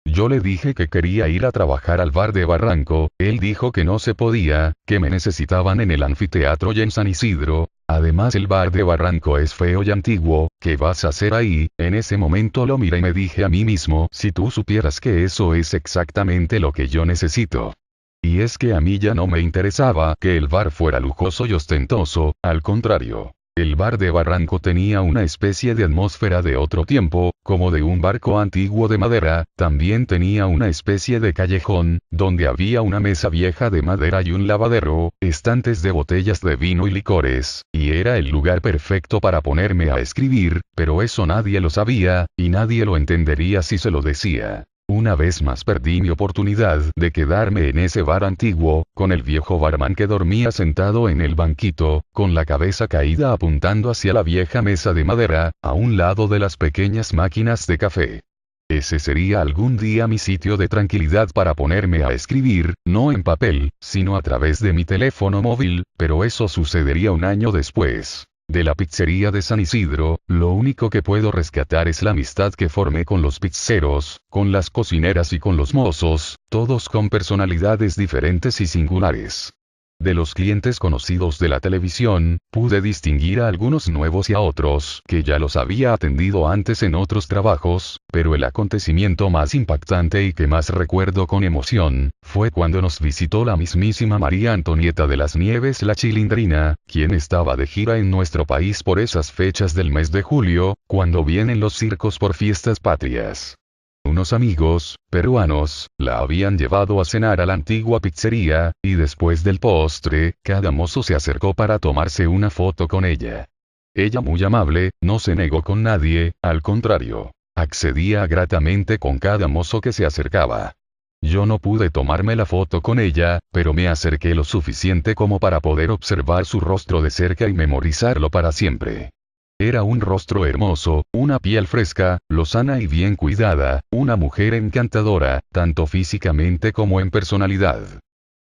Yo le dije que quería ir a trabajar al bar de Barranco, él dijo que no se podía, que me necesitaban en el anfiteatro y en San Isidro. Además el bar de Barranco es feo y antiguo, ¿qué vas a hacer ahí? En ese momento lo miré y me dije a mí mismo: si tú supieras que eso es exactamente lo que yo necesito. Y es que a mí ya no me interesaba que el bar fuera lujoso y ostentoso, al contrario. El bar de Barranco tenía una especie de atmósfera de otro tiempo, como de un barco antiguo de madera, también tenía una especie de callejón, donde había una mesa vieja de madera y un lavadero, estantes de botellas de vino y licores, y era el lugar perfecto para ponerme a escribir, pero eso nadie lo sabía, y nadie lo entendería si se lo decía. Una vez más perdí mi oportunidad de quedarme en ese bar antiguo, con el viejo barman que dormía sentado en el banquito, con la cabeza caída apuntando hacia la vieja mesa de madera, a un lado de las pequeñas máquinas de café. Ese sería algún día mi sitio de tranquilidad para ponerme a escribir, no en papel, sino a través de mi teléfono móvil, pero eso sucedería un año después. De la pizzería de San Isidro, lo único que puedo rescatar es la amistad que formé con los pizzeros, con las cocineras y con los mozos, todos con personalidades diferentes y singulares. De los clientes conocidos de la televisión, pude distinguir a algunos nuevos y a otros que ya los había atendido antes en otros trabajos, pero el acontecimiento más impactante y que más recuerdo con emoción, fue cuando nos visitó la mismísima María Antonieta de las Nieves la Chilindrina, quien estaba de gira en nuestro país por esas fechas del mes de julio, cuando vienen los circos por fiestas patrias. Unos amigos, peruanos, la habían llevado a cenar a la antigua pizzería, y después del postre, cada mozo se acercó para tomarse una foto con ella. Ella muy amable, no se negó con nadie, al contrario, accedía gratamente con cada mozo que se acercaba. Yo no pude tomarme la foto con ella, pero me acerqué lo suficiente como para poder observar su rostro de cerca y memorizarlo para siempre. Era un rostro hermoso, una piel fresca, lozana y bien cuidada, una mujer encantadora, tanto físicamente como en personalidad.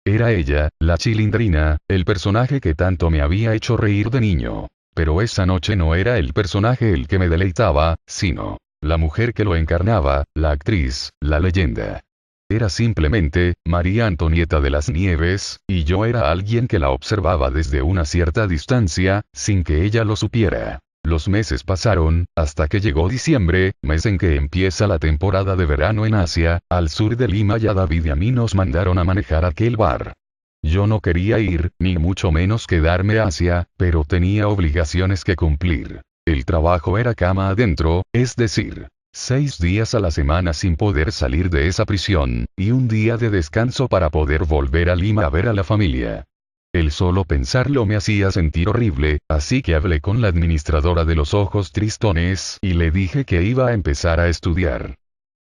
Era ella, la Chilindrina, el personaje que tanto me había hecho reír de niño. Pero esa noche no era el personaje el que me deleitaba, sino la mujer que lo encarnaba, la actriz, la leyenda. Era simplemente María Antonieta de las Nieves, y yo era alguien que la observaba desde una cierta distancia, sin que ella lo supiera. Los meses pasaron, hasta que llegó diciembre, mes en que empieza la temporada de verano en Asia, al sur de Lima, y a David y a mí nos mandaron a manejar aquel bar. Yo no quería ir, ni mucho menos quedarme a Asia, pero tenía obligaciones que cumplir. El trabajo era cama adentro, es decir, 6 días a la semana sin poder salir de esa prisión, y un día de descanso para poder volver a Lima a ver a la familia. El solo pensarlo me hacía sentir horrible, así que hablé con la administradora de los ojos tristones y le dije que iba a empezar a estudiar.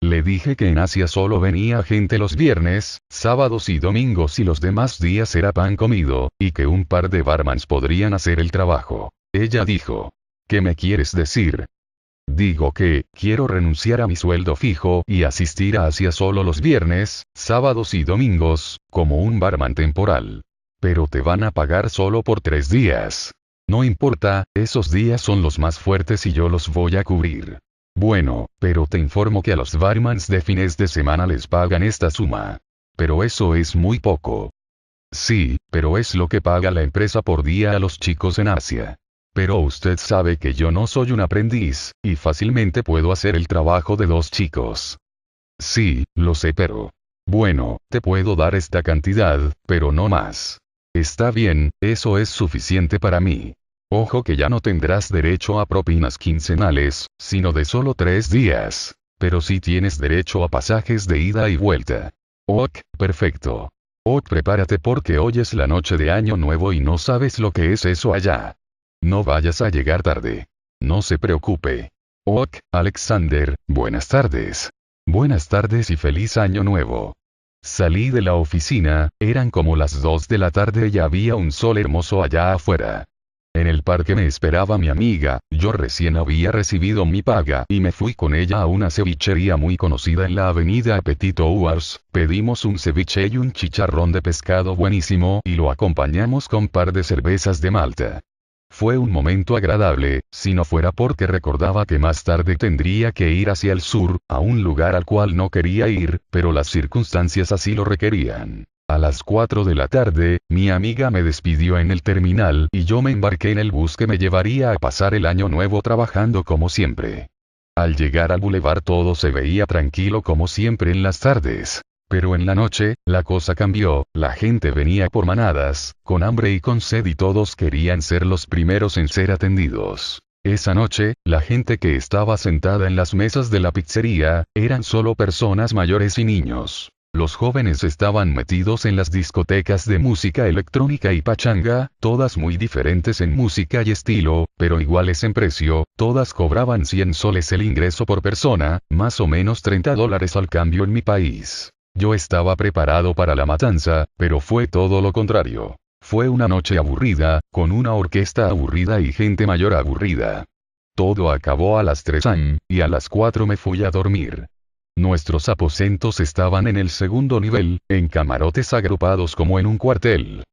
Le dije que en Asia solo venía gente los viernes, sábados y domingos y los demás días era pan comido, y que un par de barmans podrían hacer el trabajo. Ella dijo: ¿qué me quieres decir? Digo que, quiero renunciar a mi sueldo fijo y asistir a Asia solo los viernes, sábados y domingos, como un barman temporal. Pero te van a pagar solo por 3 días. No importa, esos días son los más fuertes y yo los voy a cubrir. Bueno, pero te informo que a los barmans de fines de semana les pagan esta suma. Pero eso es muy poco. Sí, pero es lo que paga la empresa por día a los chicos en Asia. Pero usted sabe que yo no soy un aprendiz, y fácilmente puedo hacer el trabajo de 2 chicos. Sí, lo sé, pero... Bueno, te puedo dar esta cantidad, pero no más. Está bien, eso es suficiente para mí. Ojo que ya no tendrás derecho a propinas quincenales, sino de solo 3 días. Pero sí tienes derecho a pasajes de ida y vuelta. Ok, perfecto. Ok, prepárate porque hoy es la noche de Año Nuevo y no sabes lo que es eso allá. No vayas a llegar tarde. No se preocupe. Ok, Alexander, buenas tardes. Buenas tardes y feliz Año Nuevo. Salí de la oficina, eran como las 2 de la tarde y había un sol hermoso allá afuera. En el parque me esperaba mi amiga, yo recién había recibido mi paga y me fui con ella a una cevichería muy conocida en la avenida Apetito Wars, pedimos un ceviche y un chicharrón de pescado buenísimo y lo acompañamos con par de cervezas de Malta. Fue un momento agradable, si no fuera porque recordaba que más tarde tendría que ir hacia el sur, a un lugar al cual no quería ir, pero las circunstancias así lo requerían. A las 4 de la tarde, mi amiga me despidió en el terminal y yo me embarqué en el bus que me llevaría a pasar el año nuevo trabajando como siempre. Al llegar al bulevar todo se veía tranquilo como siempre en las tardes. Pero en la noche, la cosa cambió, la gente venía por manadas, con hambre y con sed y todos querían ser los primeros en ser atendidos. Esa noche, la gente que estaba sentada en las mesas de la pizzería, eran solo personas mayores y niños. Los jóvenes estaban metidos en las discotecas de música electrónica y pachanga, todas muy diferentes en música y estilo, pero iguales en precio, todas cobraban 100 soles el ingreso por persona, más o menos $30 al cambio en mi país. Yo estaba preparado para la matanza, pero fue todo lo contrario. Fue una noche aburrida, con una orquesta aburrida y gente mayor aburrida. Todo acabó a las 3 am, y a las 4 me fui a dormir. Nuestros aposentos estaban en el segundo nivel, en camarotes agrupados como en un cuartel.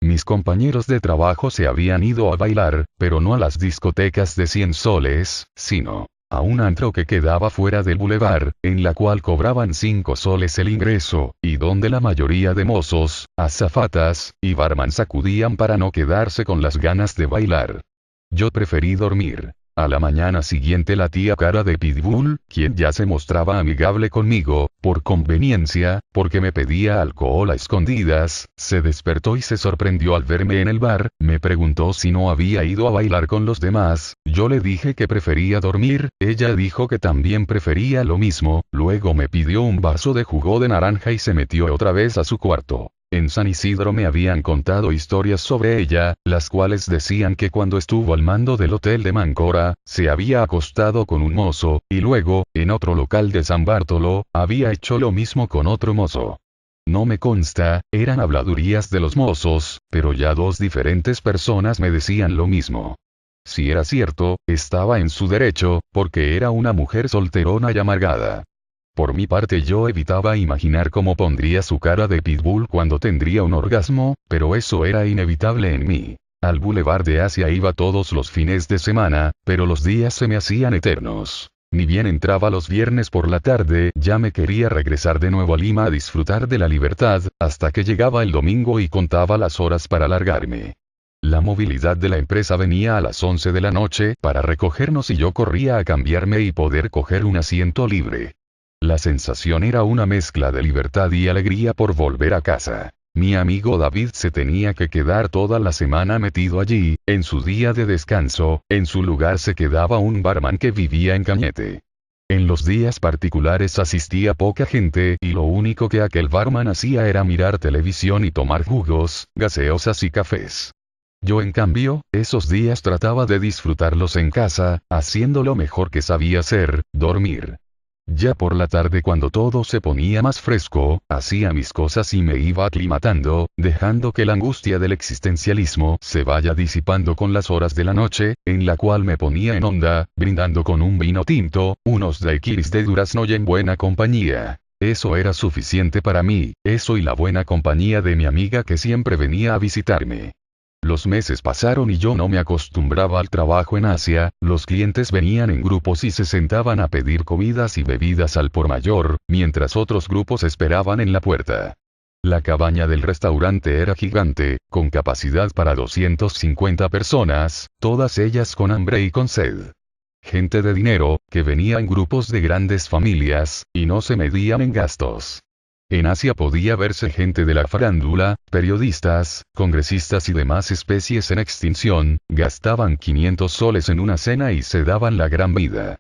Mis compañeros de trabajo se habían ido a bailar, pero no a las discotecas de 100 soles, sino a un antro que quedaba fuera del bulevar, en la cual cobraban 5 soles el ingreso, y donde la mayoría de mozos, azafatas, y barman sacudían para no quedarse con las ganas de bailar. Yo preferí dormir. A la mañana siguiente la tía cara de Pitbull, quien ya se mostraba amigable conmigo, por conveniencia, porque me pedía alcohol a escondidas, se despertó y se sorprendió al verme en el bar, me preguntó si no había ido a bailar con los demás, yo le dije que prefería dormir, ella dijo que también prefería lo mismo, luego me pidió un vaso de jugo de naranja y se metió otra vez a su cuarto. En San Isidro me habían contado historias sobre ella, las cuales decían que cuando estuvo al mando del hotel de Mancora, se había acostado con un mozo, y luego, en otro local de San Bartolo, había hecho lo mismo con otro mozo. No me consta, eran habladurías de los mozos, pero ya 2 diferentes personas me decían lo mismo. Si era cierto, estaba en su derecho, porque era una mujer solterona y amargada. Por mi parte yo evitaba imaginar cómo pondría su cara de Pitbull cuando tendría un orgasmo, pero eso era inevitable en mí. Al Boulevard de Asia iba todos los fines de semana, pero los días se me hacían eternos. Ni bien entraba los viernes por la tarde, ya me quería regresar de nuevo a Lima a disfrutar de la libertad, hasta que llegaba el domingo y contaba las horas para largarme. La movilidad de la empresa venía a las 11 de la noche para recogernos y yo corría a cambiarme y poder coger un asiento libre. La sensación era una mezcla de libertad y alegría por volver a casa. Mi amigo David se tenía que quedar toda la semana metido allí, en su día de descanso, en su lugar se quedaba un barman que vivía en Cañete. En los días particulares asistía poca gente y lo único que aquel barman hacía era mirar televisión y tomar jugos, gaseosas y cafés. Yo en cambio, esos días trataba de disfrutarlos en casa, haciendo lo mejor que sabía hacer, dormir. Ya por la tarde cuando todo se ponía más fresco, hacía mis cosas y me iba aclimatando, dejando que la angustia del existencialismo se vaya disipando con las horas de la noche, en la cual me ponía en onda, brindando con un vino tinto, unos daiquiris de durazno y en buena compañía. Eso era suficiente para mí, eso y la buena compañía de mi amiga que siempre venía a visitarme. Los meses pasaron y yo no me acostumbraba al trabajo en Asia, los clientes venían en grupos y se sentaban a pedir comidas y bebidas al por mayor, mientras otros grupos esperaban en la puerta. La cabaña del restaurante era gigante, con capacidad para 250 personas, todas ellas con hambre y con sed. Gente de dinero, que venía en grupos de grandes familias, y no se medían en gastos. En Asia podía verse gente de la farándula, periodistas, congresistas y demás especies en extinción, gastaban 500 soles en una cena y se daban la gran vida.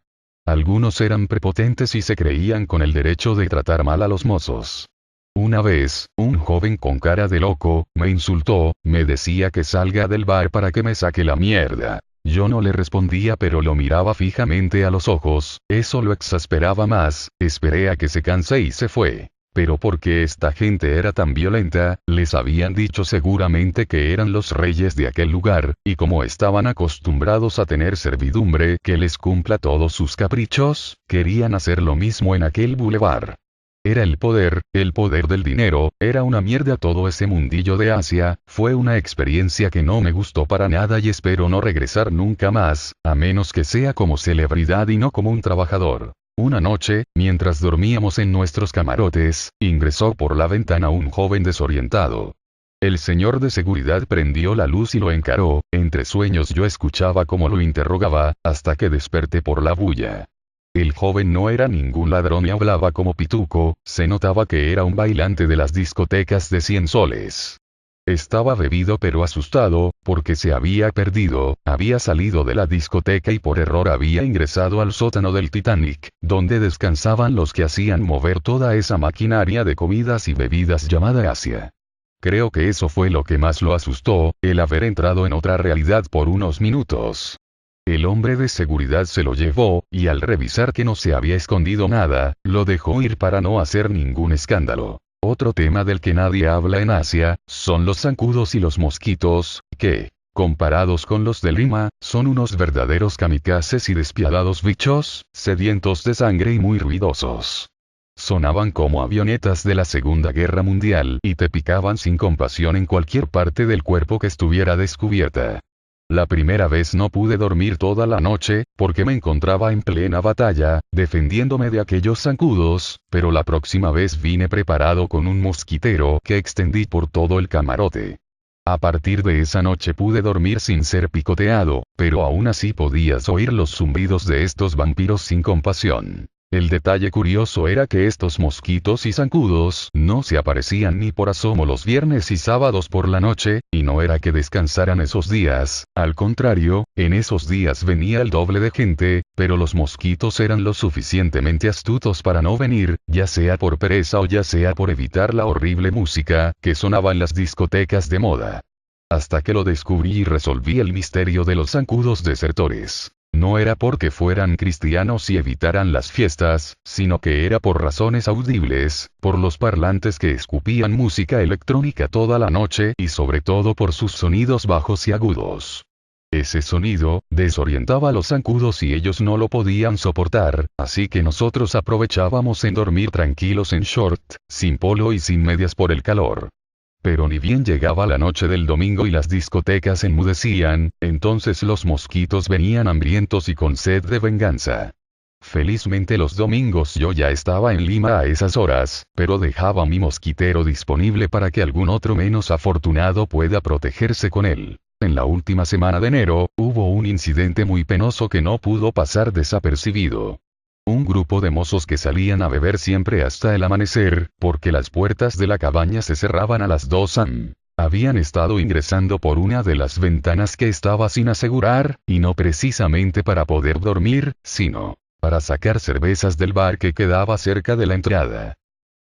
Algunos eran prepotentes y se creían con el derecho de tratar mal a los mozos. Una vez, un joven con cara de loco, me insultó, me decía que salga del bar para que me saque la mierda. Yo no le respondía pero lo miraba fijamente a los ojos, eso lo exasperaba más, esperé a que se canse y se fue. Pero ¿por qué esta gente era tan violenta? Les habían dicho seguramente que eran los reyes de aquel lugar, y como estaban acostumbrados a tener servidumbre que les cumpla todos sus caprichos, querían hacer lo mismo en aquel bulevar. Era el poder del dinero, era una mierda todo ese mundillo de Asia, fue una experiencia que no me gustó para nada y espero no regresar nunca más, a menos que sea como celebridad y no como un trabajador. Una noche, mientras dormíamos en nuestros camarotes, ingresó por la ventana un joven desorientado. El señor de seguridad prendió la luz y lo encaró, entre sueños yo escuchaba cómo lo interrogaba, hasta que desperté por la bulla. El joven no era ningún ladrón y hablaba como pituco, se notaba que era un bailante de las discotecas de 100 soles. Estaba bebido pero asustado, porque se había perdido, había salido de la discoteca y por error había ingresado al sótano del Titanic, donde descansaban los que hacían mover toda esa maquinaria de comidas y bebidas llamada Asia. Creo que eso fue lo que más lo asustó, el haber entrado en otra realidad por unos minutos. El hombre de seguridad se lo llevó, y al revisar que no se había escondido nada, lo dejó ir para no hacer ningún escándalo. Otro tema del que nadie habla en Asia, son los zancudos y los mosquitos, que, comparados con los de Lima, son unos verdaderos kamikazes y despiadados bichos, sedientos de sangre y muy ruidosos. Sonaban como avionetas de la Segunda Guerra Mundial y te picaban sin compasión en cualquier parte del cuerpo que estuviera descubierta. La primera vez no pude dormir toda la noche, porque me encontraba en plena batalla, defendiéndome de aquellos zancudos, pero la próxima vez vine preparado con un mosquitero que extendí por todo el camarote. A partir de esa noche pude dormir sin ser picoteado, pero aún así podías oír los zumbidos de estos vampiros sin compasión. El detalle curioso era que estos mosquitos y zancudos no se aparecían ni por asomo los viernes y sábados por la noche, y no era que descansaran esos días, al contrario, en esos días venía el doble de gente, pero los mosquitos eran lo suficientemente astutos para no venir, ya sea por pereza o ya sea por evitar la horrible música que sonaba en las discotecas de moda. Hasta que lo descubrí y resolví el misterio de los zancudos desertores. No era porque fueran cristianos y evitaran las fiestas, sino que era por razones audibles, por los parlantes que escupían música electrónica toda la noche y sobre todo por sus sonidos bajos y agudos. Ese sonido desorientaba a los zancudos y ellos no lo podían soportar, así que nosotros aprovechábamos en dormir tranquilos en short, sin polo y sin medias por el calor. Pero ni bien llegaba la noche del domingo y las discotecas enmudecían, entonces los mosquitos venían hambrientos y con sed de venganza. Felizmente los domingos yo ya estaba en Lima a esas horas, pero dejaba mi mosquitero disponible para que algún otro menos afortunado pueda protegerse con él. En la última semana de enero, hubo un incidente muy penoso que no pudo pasar desapercibido. Un grupo de mozos que salían a beber siempre hasta el amanecer, porque las puertas de la cabaña se cerraban a las 2 am. Habían estado ingresando por una de las ventanas que estaba sin asegurar, y no precisamente para poder dormir, sino para sacar cervezas del bar que quedaba cerca de la entrada.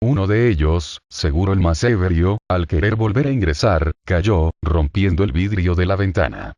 Uno de ellos, seguro el más ebrio, al querer volver a ingresar, cayó, rompiendo el vidrio de la ventana.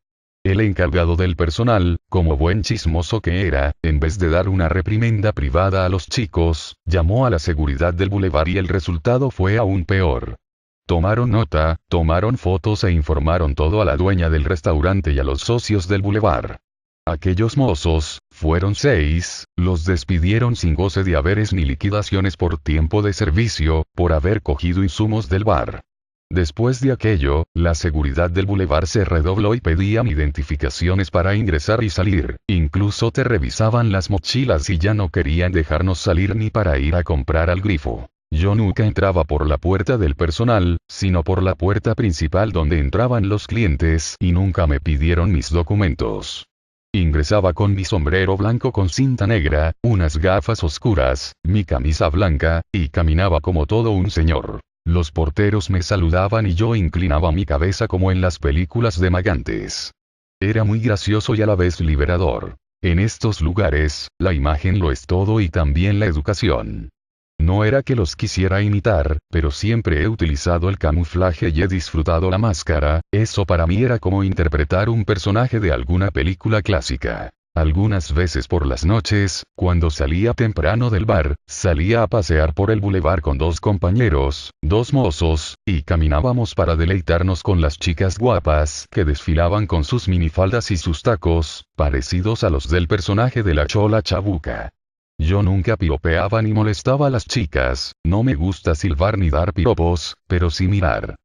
El encargado del personal, como buen chismoso que era, en vez de dar una reprimenda privada a los chicos, llamó a la seguridad del bulevar y el resultado fue aún peor. Tomaron nota, tomaron fotos e informaron todo a la dueña del restaurante y a los socios del bulevar. Aquellos mozos, fueron 6, los despidieron sin goce de haberes ni liquidaciones por tiempo de servicio, por haber cogido insumos del bar. Después de aquello, la seguridad del bulevar se redobló y pedían identificaciones para ingresar y salir, incluso te revisaban las mochilas y ya no querían dejarnos salir ni para ir a comprar al grifo. Yo nunca entraba por la puerta del personal, sino por la puerta principal donde entraban los clientes y nunca me pidieron mis documentos. Ingresaba con mi sombrero blanco con cinta negra, unas gafas oscuras, mi camisa blanca, y caminaba como todo un señor. Los porteros me saludaban y yo inclinaba mi cabeza como en las películas de magantes. Era muy gracioso y a la vez liberador. En estos lugares, la imagen lo es todo y también la educación. No era que los quisiera imitar, pero siempre he utilizado el camuflaje y he disfrutado la máscara, eso para mí era como interpretar un personaje de alguna película clásica. Algunas veces por las noches, cuando salía temprano del bar, salía a pasear por el bulevar con 2 compañeros, 2 mozos, y caminábamos para deleitarnos con las chicas guapas que desfilaban con sus minifaldas y sus tacos, parecidos a los del personaje de la Chola Chabuca. Yo nunca piropeaba ni molestaba a las chicas, no me gusta silbar ni dar piropos, pero sí mirar.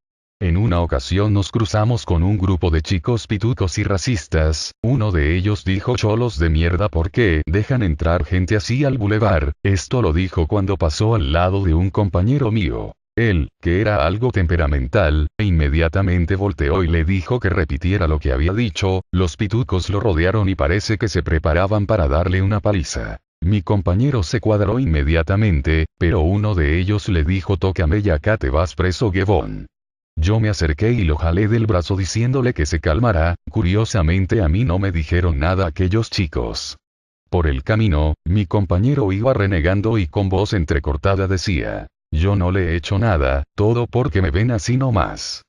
En una ocasión nos cruzamos con un grupo de chicos pitucos y racistas, uno de ellos dijo: cholos de mierda, ¿por qué dejan entrar gente así al bulevar? Esto lo dijo cuando pasó al lado de un compañero mío. Él, que era algo temperamental, inmediatamente volteó y le dijo que repitiera lo que había dicho. Los pitucos lo rodearon y parece que se preparaban para darle una paliza. Mi compañero se cuadró inmediatamente, pero uno de ellos le dijo: tócame y acá te vas preso, huevón. Yo me acerqué y lo jalé del brazo diciéndole que se calmara. Curiosamente a mí no me dijeron nada aquellos chicos. Por el camino, mi compañero iba renegando y con voz entrecortada decía: yo no le he hecho nada, todo porque me ven así nomás.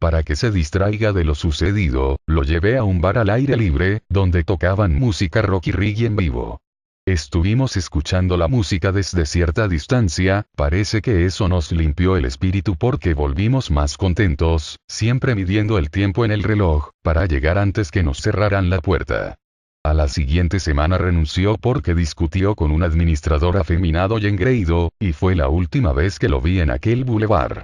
Para que se distraiga de lo sucedido, lo llevé a un bar al aire libre, donde tocaban música rock y reggae en vivo. Estuvimos escuchando la música desde cierta distancia, parece que eso nos limpió el espíritu porque volvimos más contentos, siempre midiendo el tiempo en el reloj, para llegar antes que nos cerraran la puerta. A la siguiente semana renunció porque discutió con un administrador afeminado y engreído, y fue la última vez que lo vi en aquel bulevar.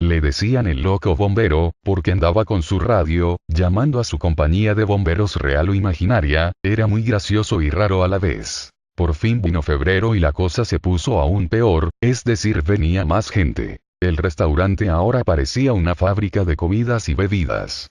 Le decían el loco bombero, porque andaba con su radio, llamando a su compañía de bomberos real o imaginaria, era muy gracioso y raro a la vez. Por fin vino febrero y la cosa se puso aún peor, es decir, venía más gente. El restaurante ahora parecía una fábrica de comidas y bebidas.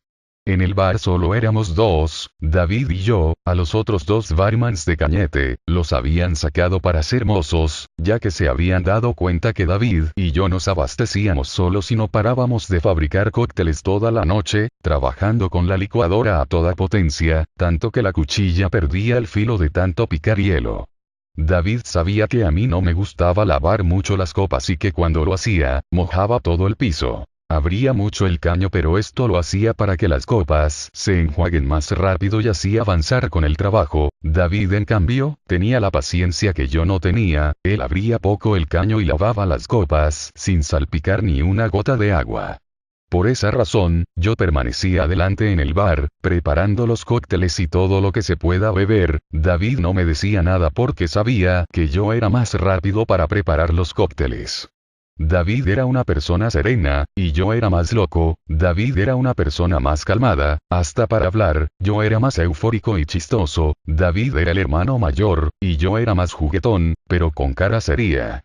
En el bar solo éramos 2, David y yo, a los otros 2 barmans de Cañete, los habían sacado para ser mozos, ya que se habían dado cuenta que David y yo nos abastecíamos solos y no parábamos de fabricar cócteles toda la noche, trabajando con la licuadora a toda potencia, tanto que la cuchilla perdía el filo de tanto picar hielo. David sabía que a mí no me gustaba lavar mucho las copas y que cuando lo hacía, mojaba todo el piso. Abría mucho el caño, pero esto lo hacía para que las copas se enjuaguen más rápido y así avanzar con el trabajo. David, en cambio, tenía la paciencia que yo no tenía, él abría poco el caño y lavaba las copas sin salpicar ni una gota de agua. Por esa razón, yo permanecía adelante en el bar, preparando los cócteles y todo lo que se pueda beber. David no me decía nada porque sabía que yo era más rápido para preparar los cócteles. David era una persona serena, y yo era más loco. David era una persona más calmada, hasta para hablar. Yo era más eufórico y chistoso. David era el hermano mayor, y yo era más juguetón, pero con cara seria.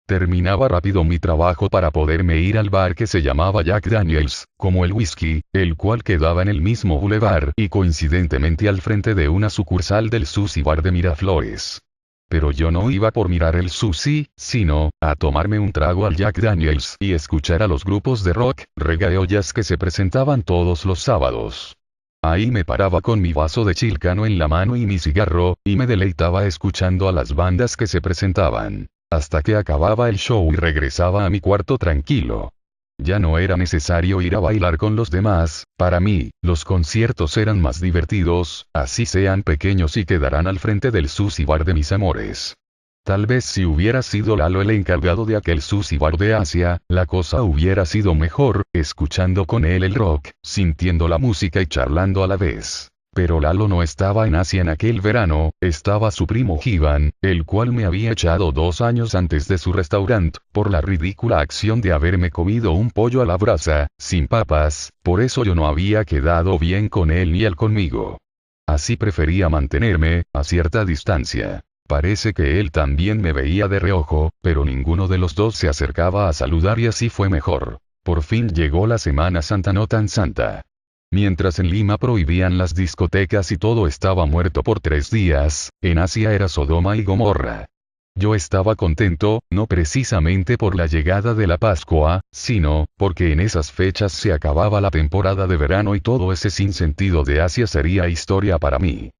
Terminaba rápido mi trabajo para poderme ir al bar que se llamaba Jack Daniels, como el whisky, el cual quedaba en el mismo bulevar y coincidentemente al frente de una sucursal del Sushi Bar de Miraflores. Pero yo no iba por mirar el sushi, sino a tomarme un trago al Jack Daniels y escuchar a los grupos de rock, reggae o jazz que se presentaban todos los sábados. Ahí me paraba con mi vaso de chilcano en la mano y mi cigarro, y me deleitaba escuchando a las bandas que se presentaban. Hasta que acababa el show y regresaba a mi cuarto tranquilo. Ya no era necesario ir a bailar con los demás, para mí, los conciertos eran más divertidos, así sean pequeños y quedarán al frente del sushi bar de mis amores. Tal vez si hubiera sido Lalo el encargado de aquel sushi bar de Asia, la cosa hubiera sido mejor, escuchando con él el rock, sintiendo la música y charlando a la vez. Pero Lalo no estaba en Asia en aquel verano, estaba su primo Ivan, el cual me había echado 2 años antes de su restaurante, por la ridícula acción de haberme comido un pollo a la brasa, sin papas, por eso yo no había quedado bien con él ni él conmigo. Así prefería mantenerme, a cierta distancia. Parece que él también me veía de reojo, pero ninguno de los dos se acercaba a saludar y así fue mejor. Por fin llegó la Semana Santa no tan santa. Mientras en Lima prohibían las discotecas y todo estaba muerto por 3 días, en Asia era Sodoma y Gomorra. Yo estaba contento, no precisamente por la llegada de la Pascua, sino, porque en esas fechas se acababa la temporada de verano y todo ese sinsentido de Asia sería historia para mí.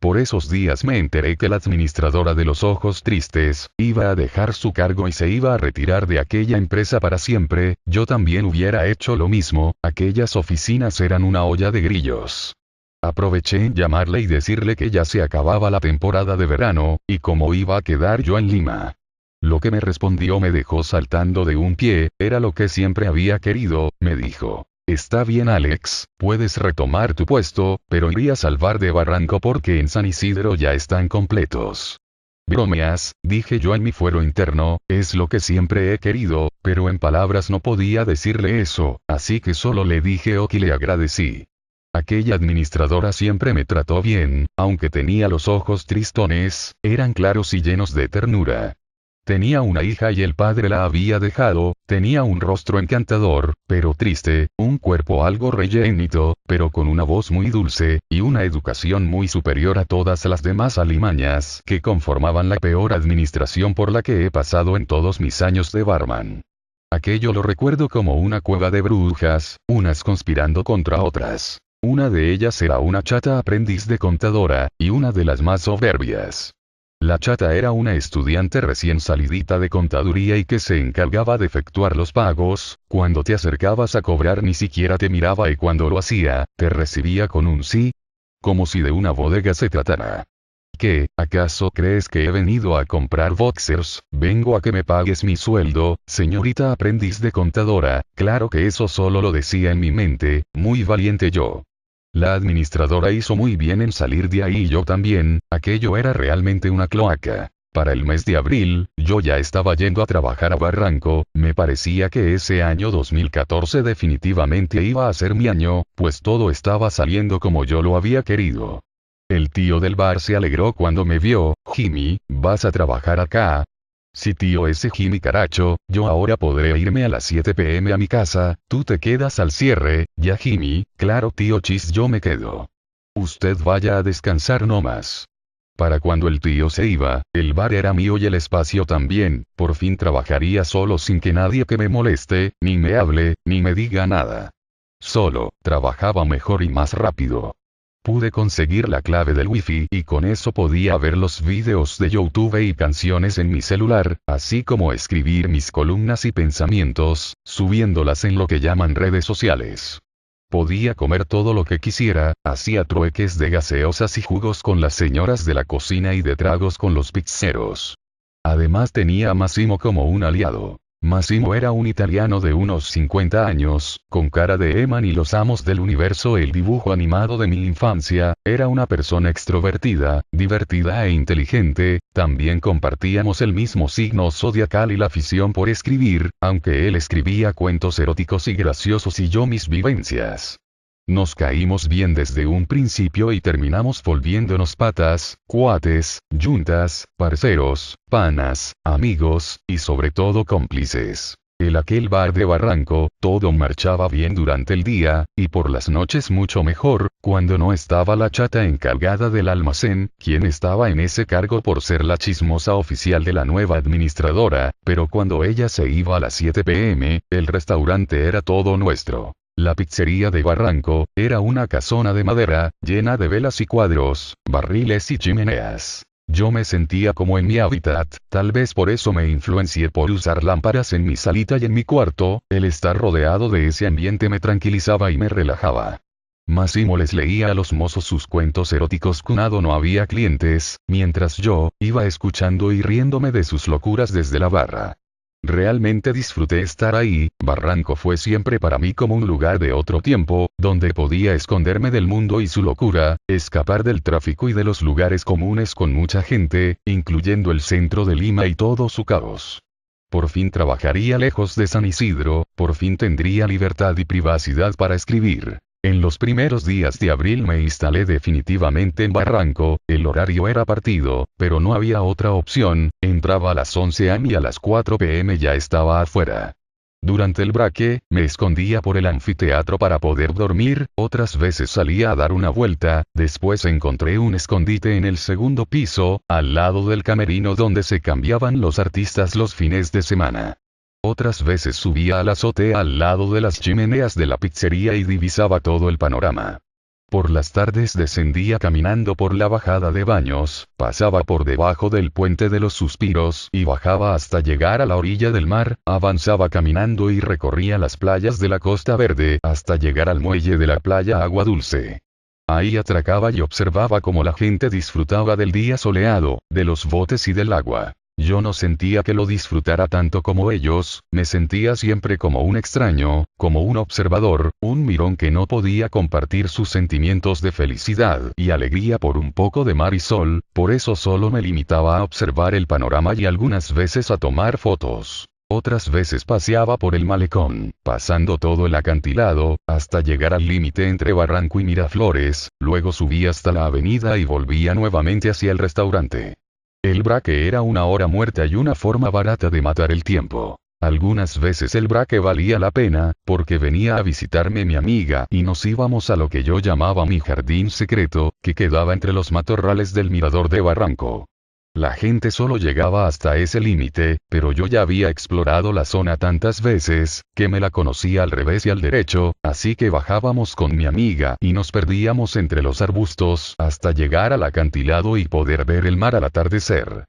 Por esos días me enteré que la administradora de los ojos tristes, iba a dejar su cargo y se iba a retirar de aquella empresa para siempre. Yo también hubiera hecho lo mismo, aquellas oficinas eran una olla de grillos. Aproveché en llamarle y decirle que ya se acababa la temporada de verano, y cómo iba a quedar yo en Lima. Lo que me respondió me dejó saltando de un pie, era lo que siempre había querido, me dijo. Está bien Alex, puedes retomar tu puesto, pero irías al bar de Barranco porque en San Isidro ya están completos. Bromeas, dije yo en mi fuero interno, es lo que siempre he querido, pero en palabras no podía decirle eso, así que solo le dije ok y le agradecí. Aquella administradora siempre me trató bien, aunque tenía los ojos tristones, eran claros y llenos de ternura. Tenía una hija y el padre la había dejado, tenía un rostro encantador, pero triste, un cuerpo algo rellenito, pero con una voz muy dulce, y una educación muy superior a todas las demás alimañas que conformaban la peor administración por la que he pasado en todos mis años de barman. Aquello lo recuerdo como una cueva de brujas, unas conspirando contra otras. Una de ellas era una chata aprendiz de contadora, y una de las más soberbias. La chata era una estudiante recién salidita de contaduría y que se encargaba de efectuar los pagos, cuando te acercabas a cobrar ni siquiera te miraba y cuando lo hacía, te recibía con un sí, como si de una bodega se tratara. ¿Qué, acaso crees que he venido a comprar boxers? Vengo a que me pagues mi sueldo, señorita aprendiz de contadora. Claro que eso solo lo decía en mi mente, muy valiente yo. La administradora hizo muy bien en salir de ahí y yo también, aquello era realmente una cloaca. Para el mes de abril, yo ya estaba yendo a trabajar a Barranco, me parecía que ese año 2014 definitivamente iba a ser mi año, pues todo estaba saliendo como yo lo había querido. El tío del bar se alegró cuando me vio. Jimmy, ¿vas a trabajar acá? Sí tío, ese Jimmy caracho, yo ahora podré irme a las 7 p.m. a mi casa, tú te quedas al cierre, ya Jimmy, claro tío Chis, yo me quedo. Usted vaya a descansar nomás. Para cuando el tío se iba, el bar era mío y el espacio también, por fin trabajaría solo sin que nadie que me moleste, ni me hable, ni me diga nada. Solo, trabajaba mejor y más rápido. Pude conseguir la clave del wifi y con eso podía ver los videos de YouTube y canciones en mi celular, así como escribir mis columnas y pensamientos, subiéndolas en lo que llaman redes sociales. Podía comer todo lo que quisiera, hacía trueques de gaseosas y jugos con las señoras de la cocina y de tragos con los pizzeros. Además tenía a Massimo como un aliado. Massimo era un italiano de unos 50 años, con cara de Eman y los amos del universo, el dibujo animado de mi infancia, era una persona extrovertida, divertida e inteligente, también compartíamos el mismo signo zodiacal y la afición por escribir, aunque él escribía cuentos eróticos y graciosos y yo mis vivencias. Nos caímos bien desde un principio y terminamos volviéndonos patas, cuates, yuntas, parceros, panas, amigos, y sobre todo cómplices. En aquel bar de Barranco, todo marchaba bien durante el día, y por las noches mucho mejor, cuando no estaba la chata encargada del almacén, quien estaba en ese cargo por ser la chismosa oficial de la nueva administradora, pero cuando ella se iba a las 7 p.m., el restaurante era todo nuestro. La pizzería de Barranco, era una casona de madera, llena de velas y cuadros, barriles y chimeneas. Yo me sentía como en mi hábitat, tal vez por eso me influencié por usar lámparas en mi salita y en mi cuarto, el estar rodeado de ese ambiente me tranquilizaba y me relajaba. Massimo les leía a los mozos sus cuentos eróticos cuando no había clientes, mientras yo, iba escuchando y riéndome de sus locuras desde la barra. Realmente disfruté estar ahí, Barranco fue siempre para mí como un lugar de otro tiempo, donde podía esconderme del mundo y su locura, escapar del tráfico y de los lugares comunes con mucha gente, incluyendo el centro de Lima y todo su caos. Por fin trabajaría lejos de San Isidro, por fin tendría libertad y privacidad para escribir. En los primeros días de abril me instalé definitivamente en Barranco, el horario era partido, pero no había otra opción, entraba a las 11 am y a las 4 p.m. ya estaba afuera. Durante el braque, me escondía por el anfiteatro para poder dormir, otras veces salía a dar una vuelta, después encontré un escondite en el segundo piso, al lado del camerino donde se cambiaban los artistas los fines de semana. Otras veces subía a la azotea al lado de las chimeneas de la pizzería y divisaba todo el panorama. Por las tardes descendía caminando por la bajada de Baños, pasaba por debajo del puente de los Suspiros y bajaba hasta llegar a la orilla del mar, avanzaba caminando y recorría las playas de la Costa Verde hasta llegar al muelle de la playa Agua Dulce. Ahí atracaba y observaba cómo la gente disfrutaba del día soleado, de los botes y del agua. Yo no sentía que lo disfrutara tanto como ellos, me sentía siempre como un extraño, como un observador, un mirón que no podía compartir sus sentimientos de felicidad y alegría por un poco de mar y sol, por eso solo me limitaba a observar el panorama y algunas veces a tomar fotos. Otras veces paseaba por el malecón, pasando todo el acantilado, hasta llegar al límite entre Barranco y Miraflores, luego subí hasta la avenida y volvía nuevamente hacia el restaurante. El braque era una hora muerta y una forma barata de matar el tiempo. Algunas veces el braque valía la pena, porque venía a visitarme mi amiga y nos íbamos a lo que yo llamaba mi jardín secreto, que quedaba entre los matorrales del mirador de Barranco. La gente solo llegaba hasta ese límite, pero yo ya había explorado la zona tantas veces, que me la conocía al revés y al derecho, así que bajábamos con mi amiga y nos perdíamos entre los arbustos hasta llegar al acantilado y poder ver el mar al atardecer.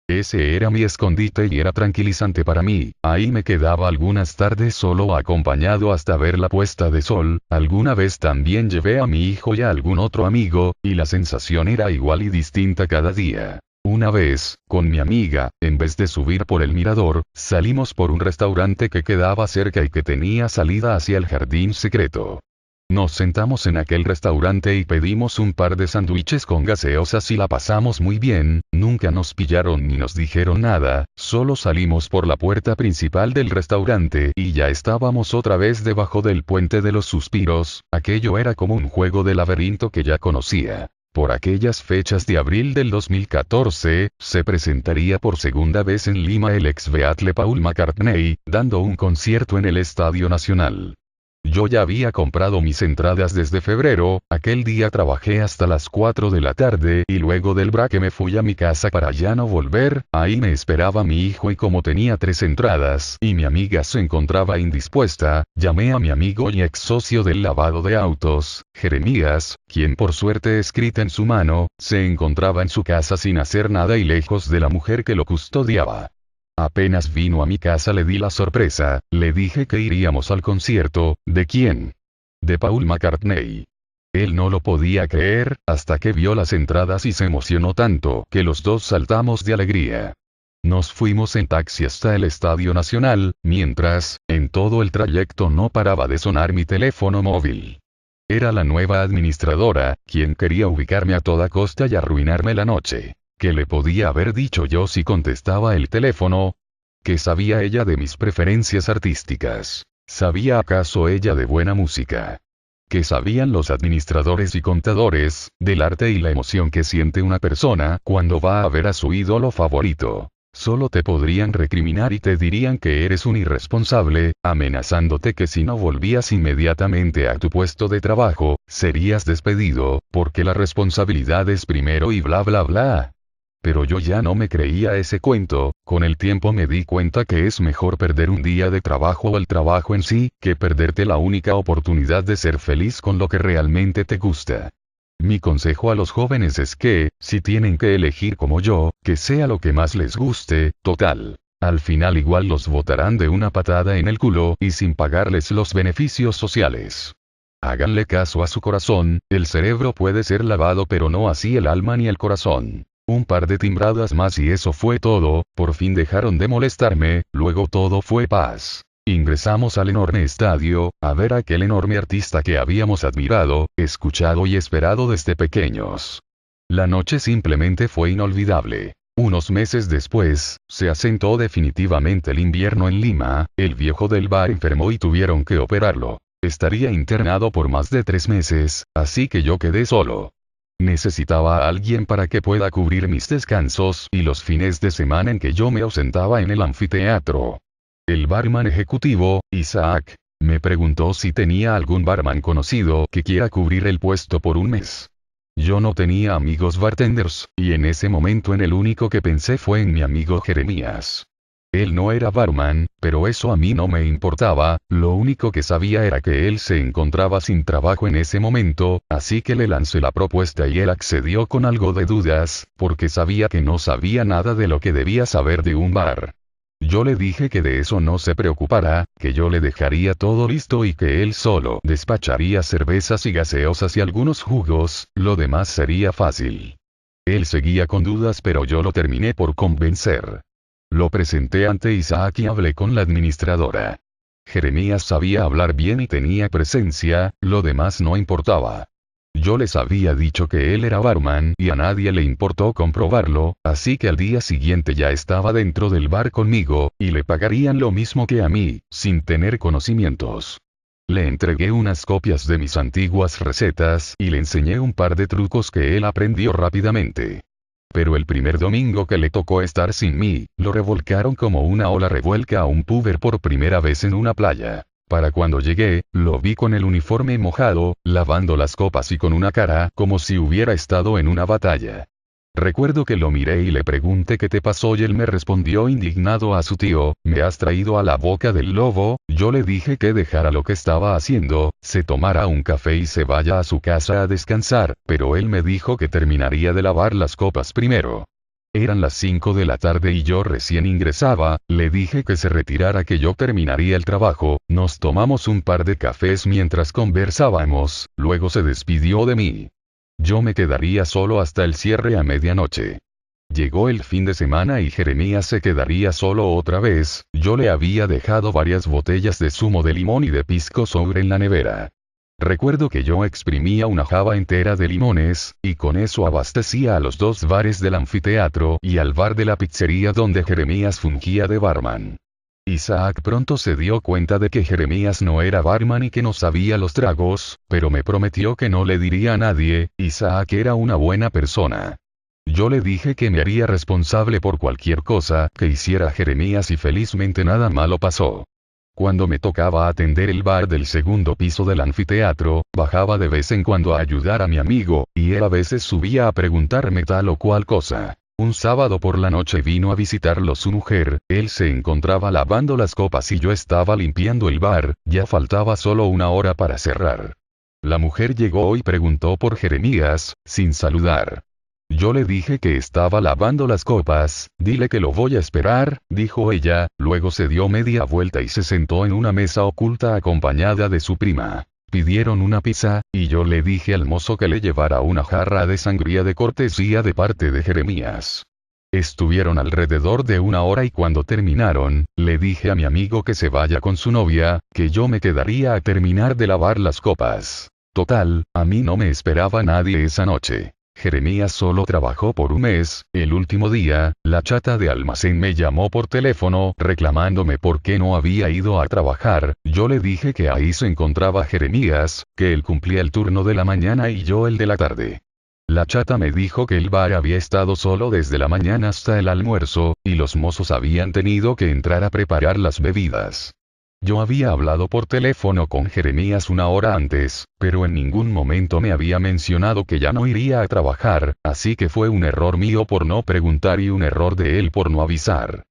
Ese era mi escondite y era tranquilizante para mí, ahí me quedaba algunas tardes solo acompañado hasta ver la puesta de sol, alguna vez también llevé a mi hijo y a algún otro amigo, y la sensación era igual y distinta cada día. Una vez, con mi amiga, en vez de subir por el mirador, salimos por un restaurante que quedaba cerca y que tenía salida hacia el jardín secreto. Nos sentamos en aquel restaurante y pedimos un par de sándwiches con gaseosas y la pasamos muy bien, nunca nos pillaron ni nos dijeron nada, solo salimos por la puerta principal del restaurante y ya estábamos otra vez debajo del puente de los suspiros, aquello era como un juego de laberinto que ya conocía. Por aquellas fechas de abril del 2014, se presentaría por segunda vez en Lima el ex Beatle Paul McCartney, dando un concierto en el Estadio Nacional. Yo ya había comprado mis entradas desde febrero, aquel día trabajé hasta las 4 de la tarde y luego del braque me fui a mi casa para ya no volver, ahí me esperaba mi hijo y como tenía 3 entradas y mi amiga se encontraba indispuesta, llamé a mi amigo y ex socio del lavado de autos, Jeremías, quien por suerte escrita en su mano, se encontraba en su casa sin hacer nada y lejos de la mujer que lo custodiaba. Apenas vino a mi casa le di la sorpresa, le dije que iríamos al concierto, ¿de quién? De Paul McCartney. Él no lo podía creer, hasta que vio las entradas y se emocionó tanto que los dos saltamos de alegría. Nos fuimos en taxi hasta el Estadio Nacional, mientras, en todo el trayecto no paraba de sonar mi teléfono móvil. Era la nueva administradora, quien quería ubicarme a toda costa y arruinarme la noche. ¿Qué le podía haber dicho yo si contestaba el teléfono? ¿Qué sabía ella de mis preferencias artísticas? ¿Sabía acaso ella de buena música? ¿Qué sabían los administradores y contadores, del arte y la emoción que siente una persona cuando va a ver a su ídolo favorito? Solo te podrían recriminar y te dirían que eres un irresponsable, amenazándote que si no volvías inmediatamente a tu puesto de trabajo, serías despedido, porque la responsabilidad es primero y bla bla bla. Pero yo ya no me creía ese cuento, con el tiempo me di cuenta que es mejor perder un día de trabajo o el trabajo en sí, que perderte la única oportunidad de ser feliz con lo que realmente te gusta. Mi consejo a los jóvenes es que, si tienen que elegir como yo, que sea lo que más les guste, total. Al final igual los botarán de una patada en el culo y sin pagarles los beneficios sociales. Háganle caso a su corazón, el cerebro puede ser lavado pero no así el alma ni el corazón. Un par de timbradas más y eso fue todo, por fin dejaron de molestarme, luego todo fue paz. Ingresamos al enorme estadio, a ver a aquel enorme artista que habíamos admirado, escuchado y esperado desde pequeños. La noche simplemente fue inolvidable. Unos meses después, se asentó definitivamente el invierno en Lima, el viejo del bar enfermó y tuvieron que operarlo. Estaría internado por más de 3 meses, así que yo quedé solo. Necesitaba a alguien para que pueda cubrir mis descansos y los fines de semana en que yo me ausentaba en el anfiteatro. El barman ejecutivo, Isaac, me preguntó si tenía algún barman conocido que quiera cubrir el puesto por un mes. Yo no tenía amigos bartenders, y en ese momento el único que pensé fue en mi amigo Jeremías. Él no era barman, pero eso a mí no me importaba, lo único que sabía era que él se encontraba sin trabajo en ese momento, así que le lancé la propuesta y él accedió con algo de dudas, porque sabía que no sabía nada de lo que debía saber de un bar. Yo le dije que de eso no se preocupara, que yo le dejaría todo listo y que él solo despacharía cervezas y gaseosas y algunos jugos, lo demás sería fácil. Él seguía con dudas pero yo lo terminé por convencer. Lo presenté ante Isaac y hablé con la administradora. Jeremías sabía hablar bien y tenía presencia, lo demás no importaba. Yo les había dicho que él era barman y a nadie le importó comprobarlo, así que al día siguiente ya estaba dentro del bar conmigo, y le pagarían lo mismo que a mí, sin tener conocimientos. Le entregué unas copias de mis antiguas recetas y le enseñé un par de trucos que él aprendió rápidamente. Pero el primer domingo que le tocó estar sin mí, lo revolcaron como una ola revuelca a un puber por primera vez en una playa. Para cuando llegué, lo vi con el uniforme mojado, lavando las copas y con una cara como si hubiera estado en una batalla. Recuerdo que lo miré y le pregunté qué te pasó y él me respondió indignado a su tío, me has traído a la boca del lobo. Yo le dije que dejara lo que estaba haciendo, se tomara un café y se vaya a su casa a descansar, pero él me dijo que terminaría de lavar las copas primero. Eran las 5 de la tarde y yo recién ingresaba, le dije que se retirara que yo terminaría el trabajo, nos tomamos un par de cafés mientras conversábamos, luego se despidió de mí. Yo me quedaría solo hasta el cierre a medianoche. Llegó el fin de semana y Jeremías se quedaría solo otra vez, yo le había dejado varias botellas de zumo de limón y de pisco sour en la nevera. Recuerdo que yo exprimía una java entera de limones, y con eso abastecía a los 2 bares del anfiteatro y al bar de la pizzería donde Jeremías fungía de barman. Isaac pronto se dio cuenta de que Jeremías no era barman y que no sabía los tragos, pero me prometió que no le diría a nadie. Isaac era una buena persona. Yo le dije que me haría responsable por cualquier cosa que hiciera Jeremías y felizmente nada malo pasó. Cuando me tocaba atender el bar del segundo piso del anfiteatro, bajaba de vez en cuando a ayudar a mi amigo, y él a veces subía a preguntarme tal o cual cosa. Un sábado por la noche vino a visitarlo su mujer, él se encontraba lavando las copas y yo estaba limpiando el bar, ya faltaba solo una hora para cerrar. La mujer llegó y preguntó por Jeremías, sin saludar. Yo le dije que estaba lavando las copas, dile que lo voy a esperar, dijo ella, luego se dio media vuelta y se sentó en una mesa oculta acompañada de su prima. Pidieron una pizza, y yo le dije al mozo que le llevara una jarra de sangría de cortesía de parte de Jeremías. Estuvieron alrededor de una hora y cuando terminaron, le dije a mi amigo que se vaya con su novia, que yo me quedaría a terminar de lavar las copas. Total, a mí no me esperaba nadie esa noche. Jeremías solo trabajó por un mes, el último día, la chata de almacén me llamó por teléfono reclamándome por qué no había ido a trabajar, yo le dije que ahí se encontraba Jeremías, que él cumplía el turno de la mañana y yo el de la tarde. La chata me dijo que el bar había estado solo desde la mañana hasta el almuerzo, y los mozos habían tenido que entrar a preparar las bebidas. Yo había hablado por teléfono con Jeremías una hora antes, pero en ningún momento me había mencionado que ya no iría a trabajar, así que fue un error mío por no preguntar y un error de él por no avisar.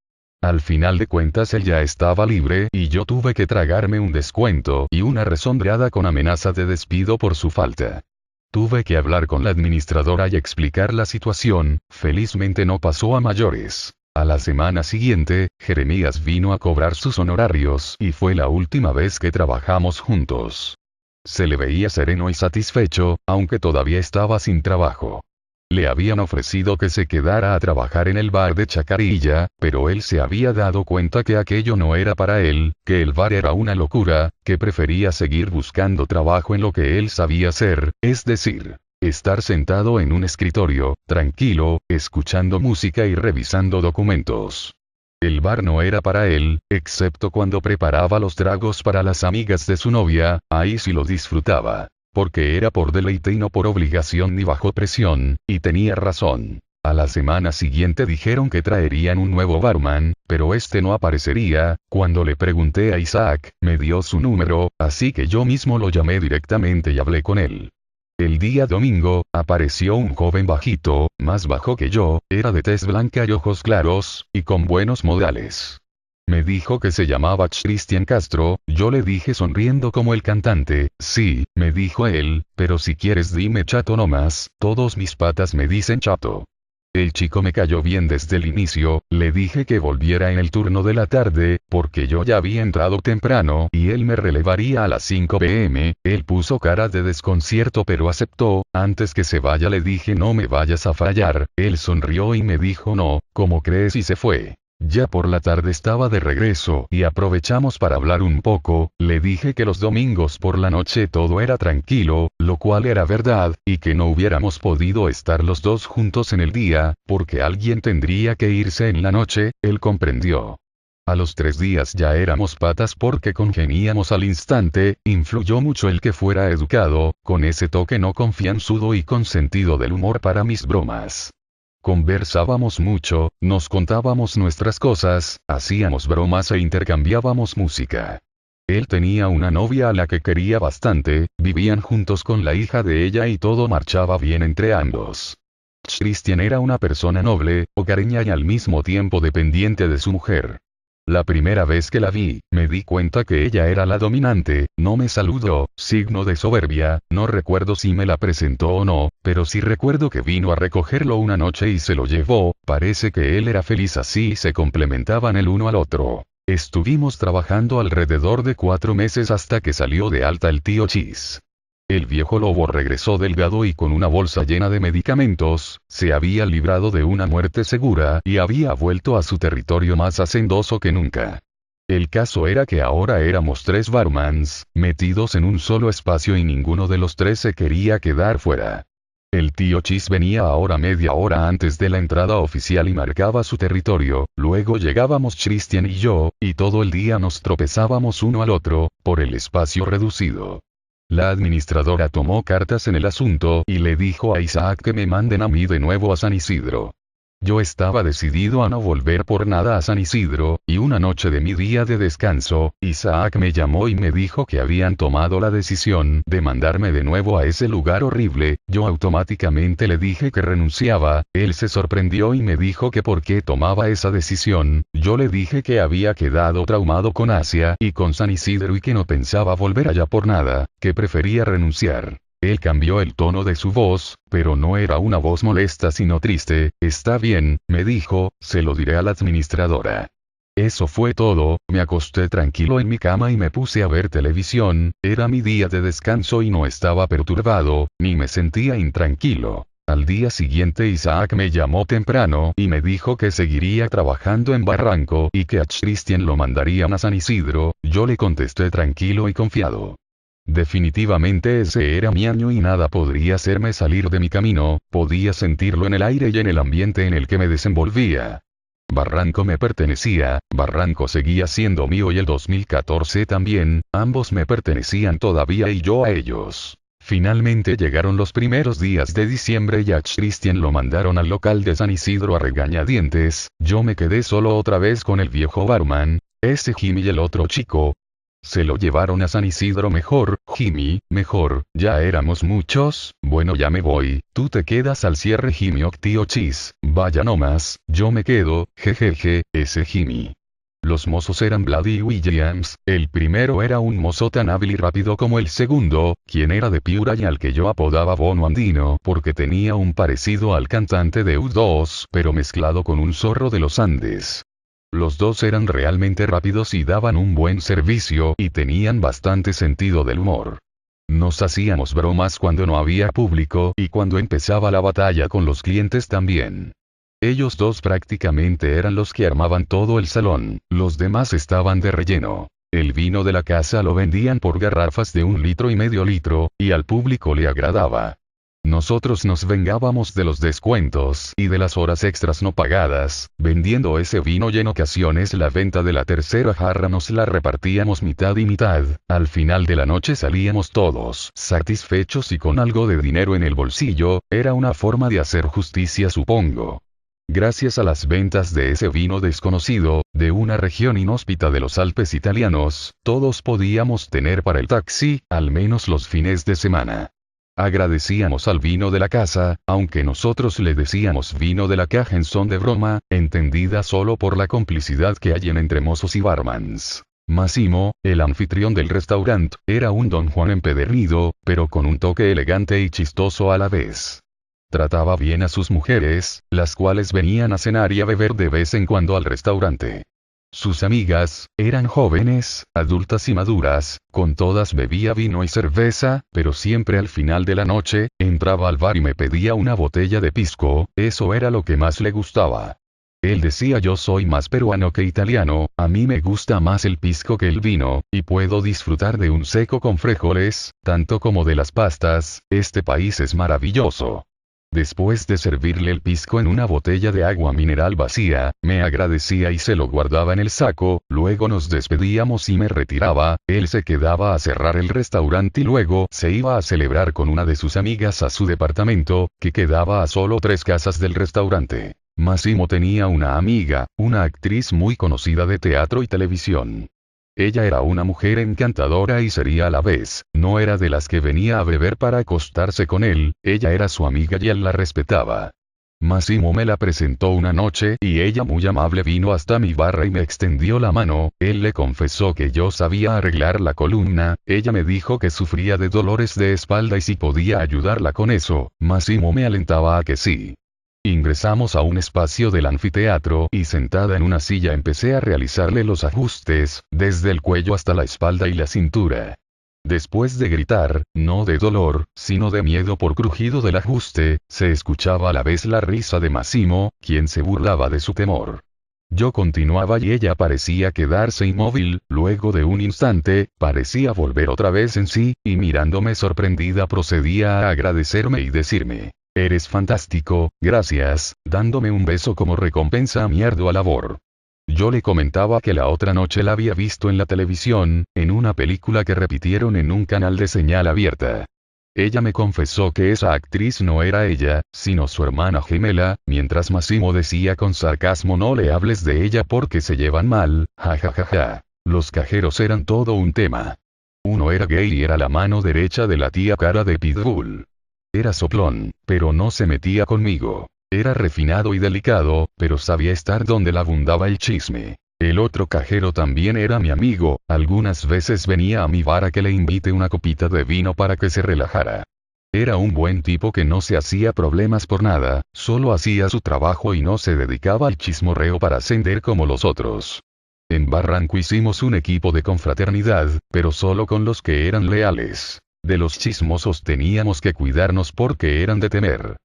Al final de cuentas él ya estaba libre y yo tuve que tragarme un descuento y una rezongada con amenaza de despido por su falta. Tuve que hablar con la administradora y explicar la situación, felizmente no pasó a mayores. A la semana siguiente, Jeremías vino a cobrar sus honorarios y fue la última vez que trabajamos juntos. Se le veía sereno y satisfecho, aunque todavía estaba sin trabajo. Le habían ofrecido que se quedara a trabajar en el bar de Chacarilla, pero él se había dado cuenta que aquello no era para él, que el bar era una locura, que prefería seguir buscando trabajo en lo que él sabía hacer, es decir, estar sentado en un escritorio, tranquilo, escuchando música y revisando documentos. El bar no era para él, excepto cuando preparaba los tragos para las amigas de su novia, ahí sí lo disfrutaba. Porque era por deleite y no por obligación ni bajo presión, y tenía razón. A la semana siguiente dijeron que traerían un nuevo barman, pero este no aparecería. Cuando le pregunté a Isaac, me dio su número, así que yo mismo lo llamé directamente y hablé con él. El día domingo, apareció un joven bajito, más bajo que yo, era de tez blanca y ojos claros, y con buenos modales. Me dijo que se llamaba Cristian Castro, yo le dije sonriendo como el cantante, sí, me dijo él, pero si quieres dime Chato nomás, todos mis patas me dicen Chato. El chico me cayó bien desde el inicio, le dije que volviera en el turno de la tarde, porque yo ya había entrado temprano y él me relevaría a las 5 p.m., él puso cara de desconcierto pero aceptó, antes que se vaya le dije no me vayas a fallar, él sonrió y me dijo no, ¿cómo crees? Y se fue. Ya por la tarde estaba de regreso y aprovechamos para hablar un poco, le dije que los domingos por la noche todo era tranquilo, lo cual era verdad, y que no hubiéramos podido estar los dos juntos en el día, porque alguien tendría que irse en la noche, él comprendió. A los 3 días ya éramos patas porque congeniamos al instante, influyó mucho el que fuera educado, con ese toque no confianzudo y con sentido del humor para mis bromas. Conversábamos mucho, nos contábamos nuestras cosas, hacíamos bromas e intercambiábamos música. Él tenía una novia a la que quería bastante, vivían juntos con la hija de ella y todo marchaba bien entre ambos. Christian era una persona noble, hogareña y al mismo tiempo dependiente de su mujer. La primera vez que la vi, me di cuenta que ella era la dominante, no me saludó, signo de soberbia, no recuerdo si me la presentó o no, pero sí recuerdo que vino a recogerlo una noche y se lo llevó, parece que él era feliz así y se complementaban el uno al otro. Estuvimos trabajando alrededor de 4 meses hasta que salió de alta el tío Chis. El viejo lobo regresó delgado y con una bolsa llena de medicamentos, se había librado de una muerte segura y había vuelto a su territorio más hacendoso que nunca. El caso era que ahora éramos 3 barmans, metidos en un solo espacio y ninguno de los 3 se quería quedar fuera. El tío Chis venía ahora media hora antes de la entrada oficial y marcaba su territorio, luego llegábamos Christian y yo, y todo el día nos tropezábamos uno al otro, por el espacio reducido. La administradora tomó cartas en el asunto y le dijo a Isaac que me manden a mí de nuevo a San Isidro. Yo estaba decidido a no volver por nada a San Isidro, y una noche de mi día de descanso, Isaac me llamó y me dijo que habían tomado la decisión de mandarme de nuevo a ese lugar horrible, yo automáticamente le dije que renunciaba, él se sorprendió y me dijo que por qué tomaba esa decisión, yo le dije que había quedado traumado con Asia y con San Isidro y que no pensaba volver allá por nada, que prefería renunciar. Él cambió el tono de su voz, pero no era una voz molesta sino triste. Está bien, me dijo, se lo diré a la administradora. Eso fue todo, me acosté tranquilo en mi cama y me puse a ver televisión, era mi día de descanso y no estaba perturbado, ni me sentía intranquilo. Al día siguiente Isaac me llamó temprano y me dijo que seguiría trabajando en Barranco y que a Christian lo mandarían a San Isidro, yo le contesté tranquilo y confiado. Definitivamente ese era mi año y nada podría hacerme salir de mi camino, podía sentirlo en el aire y en el ambiente en el que me desenvolvía. Barranco me pertenecía, Barranco seguía siendo mío y el 2014 también, ambos me pertenecían todavía y yo a ellos. Finalmente llegaron los primeros días de diciembre y a Christian lo mandaron al local de San Isidro a regañadientes, yo me quedé solo otra vez con el viejo barman, ese Jimmy y el otro chico. Se lo llevaron a San Isidro mejor, Jimmy, mejor, ya éramos muchos, bueno ya me voy, tú te quedas al cierre Jimmy o tío Chis, vaya nomás, yo me quedo, jejeje, ese Jimmy. Los mozos eran Bloody y Williams, el primero era un mozo tan hábil y rápido como el segundo, quien era de Piura y al que yo apodaba Bono Andino porque tenía un parecido al cantante de U2 pero mezclado con un zorro de los Andes. Los dos eran realmente rápidos y daban un buen servicio y tenían bastante sentido del humor. Nos hacíamos bromas cuando no había público y cuando empezaba la batalla con los clientes también. Ellos dos prácticamente eran los que armaban todo el salón, los demás estaban de relleno. El vino de la casa lo vendían por garrafas de 1,5 litros, y al público le agradaba. Nosotros nos vengábamos de los descuentos y de las horas extras no pagadas, vendiendo ese vino y en ocasiones la venta de la tercera jarra nos la repartíamos mitad y mitad, al final de la noche salíamos todos satisfechos y con algo de dinero en el bolsillo, era una forma de hacer justicia supongo. Gracias a las ventas de ese vino desconocido, de una región inhóspita de los Alpes italianos, todos podíamos tener para el taxi, al menos los fines de semana. Agradecíamos al vino de la casa, aunque nosotros le decíamos vino de la caja en son de broma, entendida solo por la complicidad que hay entre mozos y barmans. Massimo, el anfitrión del restaurante, era un don Juan empedernido, pero con un toque elegante y chistoso a la vez. Trataba bien a sus mujeres, las cuales venían a cenar y a beber de vez en cuando al restaurante. Sus amigas, eran jóvenes, adultas y maduras, con todas bebía vino y cerveza, pero siempre al final de la noche, entraba al bar y me pedía una botella de pisco, eso era lo que más le gustaba. Él decía: yo soy más peruano que italiano, a mí me gusta más el pisco que el vino, y puedo disfrutar de un seco con frijoles, tanto como de las pastas, este país es maravilloso. Después de servirle el pisco en una botella de agua mineral vacía, me agradecía y se lo guardaba en el saco, luego nos despedíamos y me retiraba, él se quedaba a cerrar el restaurante y luego se iba a celebrar con una de sus amigas a su departamento, que quedaba a solo 3 casas del restaurante. Massimo tenía una amiga, una actriz muy conocida de teatro y televisión. Ella era una mujer encantadora y seria a la vez, no era de las que venía a beber para acostarse con él, ella era su amiga y él la respetaba. Massimo me la presentó una noche y ella muy amable vino hasta mi barra y me extendió la mano, él le confesó que yo sabía arreglar la columna, ella me dijo que sufría de dolores de espalda y si podía ayudarla con eso, Massimo me alentaba a que sí. Ingresamos a un espacio del anfiteatro y sentada en una silla empecé a realizarle los ajustes, desde el cuello hasta la espalda y la cintura. Después de gritar, no de dolor, sino de miedo por crujido del ajuste, se escuchaba a la vez la risa de Massimo, quien se burlaba de su temor. Yo continuaba y ella parecía quedarse inmóvil, luego de un instante, parecía volver otra vez en sí, y mirándome sorprendida procedía a agradecerme y decirme: eres fantástico, gracias, dándome un beso como recompensa a mi ardua labor. Yo le comentaba que la otra noche la había visto en la televisión, en una película que repitieron en un canal de señal abierta. Ella me confesó que esa actriz no era ella, sino su hermana gemela, mientras Massimo decía con sarcasmo: no le hables de ella porque se llevan mal, jajajaja. Los cajeros eran todo un tema. Uno era gay y era la mano derecha de la tía cara de Pitbull. Era soplón, pero no se metía conmigo. Era refinado y delicado, pero sabía estar donde le abundaba el chisme. El otro cajero también era mi amigo, algunas veces venía a mi bar a que le invite una copita de vino para que se relajara. Era un buen tipo que no se hacía problemas por nada, solo hacía su trabajo y no se dedicaba al chismorreo para ascender como los otros. En Barranco hicimos un equipo de confraternidad, pero solo con los que eran leales. De los chismosos teníamos que cuidarnos porque eran de temer.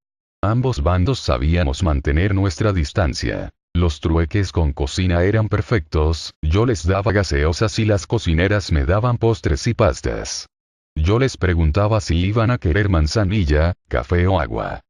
Ambos bandos sabíamos mantener nuestra distancia. Los trueques con cocina eran perfectos, yo les daba gaseosas y las cocineras me daban postres y pastas. Yo les preguntaba si iban a querer manzanilla, café o agua.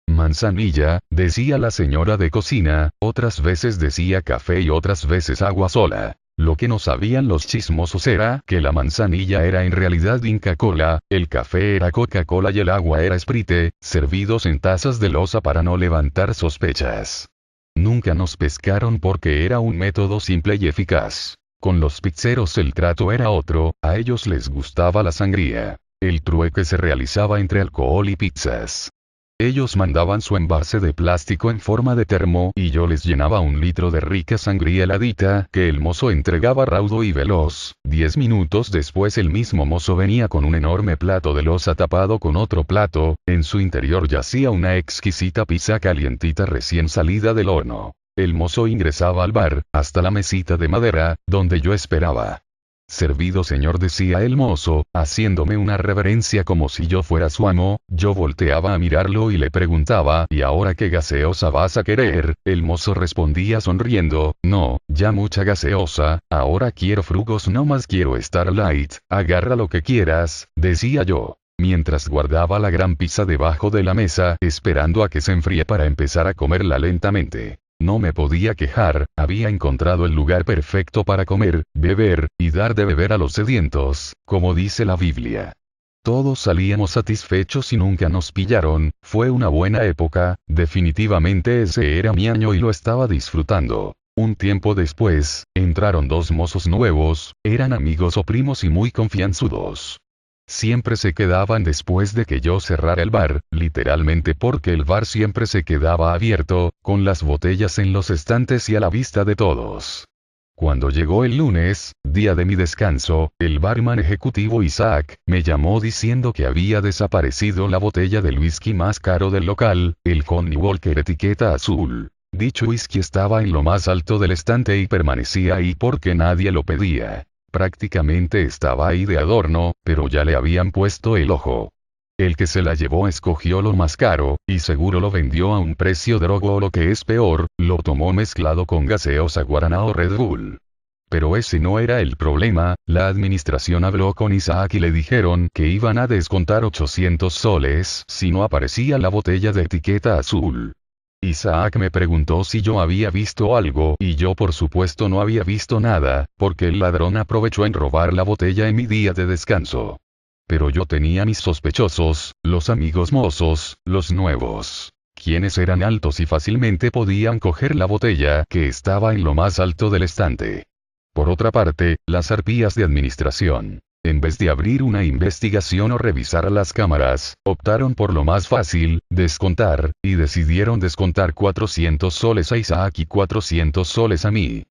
Manzanilla, decía la señora de cocina, otras veces decía café y otras veces agua sola. Lo que no sabían los chismosos era que la manzanilla era en realidad Inca Kola, el café era Coca-Cola y el agua era Sprite, servidos en tazas de loza para no levantar sospechas. Nunca nos pescaron porque era un método simple y eficaz. Con los pizzeros el trato era otro, a ellos les gustaba la sangría. El trueque se realizaba entre alcohol y pizzas. Ellos mandaban su envase de plástico en forma de termo y yo les llenaba 1 litro de rica sangría heladita que el mozo entregaba raudo y veloz. 10 minutos después el mismo mozo venía con un enorme plato de loza tapado con otro plato, en su interior yacía una exquisita pizza calientita recién salida del horno. El mozo ingresaba al bar, hasta la mesita de madera, donde yo esperaba. Servido señor, decía el mozo, haciéndome una reverencia como si yo fuera su amo. Yo volteaba a mirarlo y le preguntaba: ¿y ahora qué gaseosa vas a querer? El mozo respondía sonriendo: no, ya mucha gaseosa, ahora quiero frugos, no más quiero Starlight, agarra lo que quieras, decía yo. Mientras guardaba la gran pizza debajo de la mesa, esperando a que se enfríe para empezar a comerla lentamente. No me podía quejar, había encontrado el lugar perfecto para comer, beber, y dar de beber a los sedientos, como dice la Biblia. Todos salíamos satisfechos y nunca nos pillaron, fue una buena época, definitivamente ese era mi año y lo estaba disfrutando. Un tiempo después, entraron 2 mozos nuevos, eran amigos o primos y muy confianzudos. Siempre se quedaban después de que yo cerrara el bar, literalmente porque el bar siempre se quedaba abierto, con las botellas en los estantes y a la vista de todos. Cuando llegó el lunes, día de mi descanso, el barman ejecutivo Isaac, me llamó diciendo que había desaparecido la botella del whisky más caro del local, el Johnnie Walker etiqueta azul. Dicho whisky estaba en lo más alto del estante y permanecía ahí porque nadie lo pedía. Prácticamente estaba ahí de adorno, pero ya le habían puesto el ojo. El que se la llevó escogió lo más caro, y seguro lo vendió a un precio drogo o lo que es peor, lo tomó mezclado con gaseosa Guaraná o Red Bull. Pero ese no era el problema, la administración habló con Isaac y le dijeron que iban a descontar 800 soles si no aparecía la botella de etiqueta azul. Isaac me preguntó si yo había visto algo y yo por supuesto no había visto nada, porque el ladrón aprovechó en robar la botella en mi día de descanso. Pero yo tenía mis sospechosos, los amigos mozos, los nuevos, quienes eran altos y fácilmente podían coger la botella que estaba en lo más alto del estante. Por otra parte, las arpías de administración, en vez de abrir una investigación o revisar las cámaras, optaron por lo más fácil, descontar, y decidieron descontar 400 soles a Isaac y 400 soles a mí.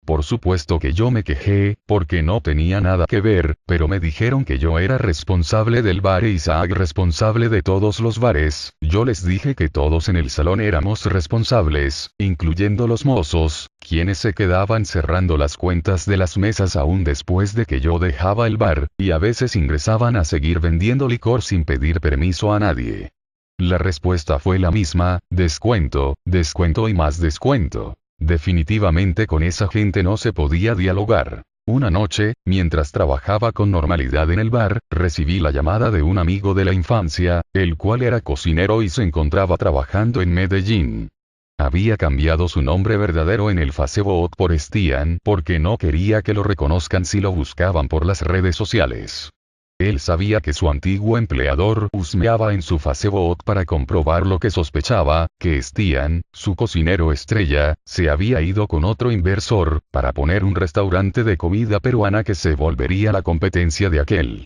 Por supuesto que yo me quejé, porque no tenía nada que ver, pero me dijeron que yo era responsable del bar e Isaac responsable de todos los bares. Yo les dije que todos en el salón éramos responsables, incluyendo los mozos, quienes se quedaban cerrando las cuentas de las mesas aún después de que yo dejaba el bar, y a veces ingresaban a seguir vendiendo licor sin pedir permiso a nadie. La respuesta fue la misma: descuento, descuento y más descuento. Definitivamente con esa gente no se podía dialogar. Una noche, mientras trabajaba con normalidad en el bar, recibí la llamada de un amigo de la infancia, el cual era cocinero y se encontraba trabajando en Medellín. Había cambiado su nombre verdadero en el Facebook por Stian porque no quería que lo reconozcan si lo buscaban por las redes sociales. Él sabía que su antiguo empleador husmeaba en su Facebook para comprobar lo que sospechaba, que Stian, su cocinero estrella, se había ido con otro inversor, para poner un restaurante de comida peruana que se volvería la competencia de aquel.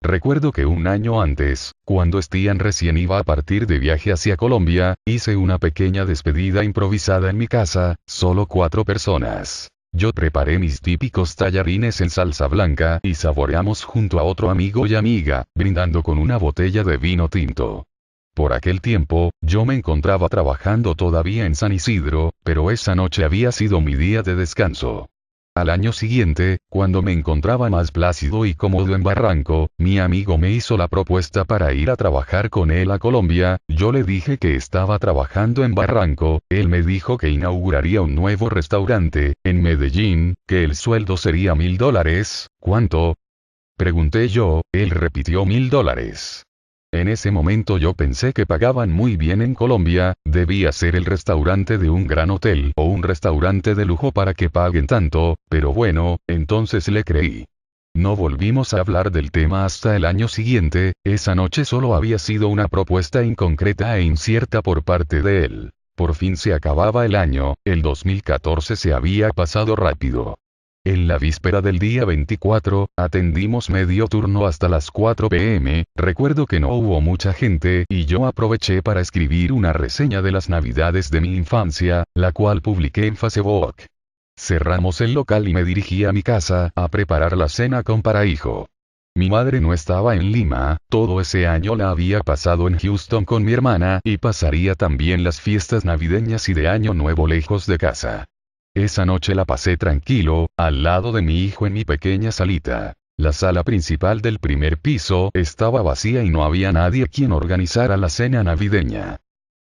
Recuerdo que un año antes, cuando Stian recién iba a partir de viaje hacia Colombia, hice una pequeña despedida improvisada en mi casa, solo 4 personas. Yo preparé mis típicos tallarines en salsa blanca y saboreamos junto a otro amigo y amiga, brindando con una botella de vino tinto. Por aquel tiempo, yo me encontraba trabajando todavía en San Isidro, pero esa noche había sido mi día de descanso. Al año siguiente, cuando me encontraba más plácido y cómodo en Barranco, mi amigo me hizo la propuesta para ir a trabajar con él a Colombia. Yo le dije que estaba trabajando en Barranco, él me dijo que inauguraría un nuevo restaurante, en Medellín, que el sueldo sería $1000, ¿cuánto? Pregunté yo, él repitió $1000. En ese momento yo pensé que pagaban muy bien en Colombia, debía ser el restaurante de un gran hotel o un restaurante de lujo para que paguen tanto, pero bueno, entonces le creí. No volvimos a hablar del tema hasta el año siguiente. Esa noche solo había sido una propuesta inconcreta e incierta por parte de él. Por fin se acababa el año, el 2014 se había pasado rápido. En la víspera del día 24, atendimos medio turno hasta las 4 p.m, recuerdo que no hubo mucha gente y yo aproveché para escribir una reseña de las navidades de mi infancia, la cual publiqué en Facebook. Cerramos el local y me dirigí a mi casa a preparar la cena con Parahijo. Mi madre no estaba en Lima, todo ese año la había pasado en Houston con mi hermana y pasaría también las fiestas navideñas y de Año Nuevo lejos de casa. Esa noche la pasé tranquilo, al lado de mi hijo en mi pequeña salita. La sala principal del primer piso estaba vacía y no había nadie quien organizara la cena navideña.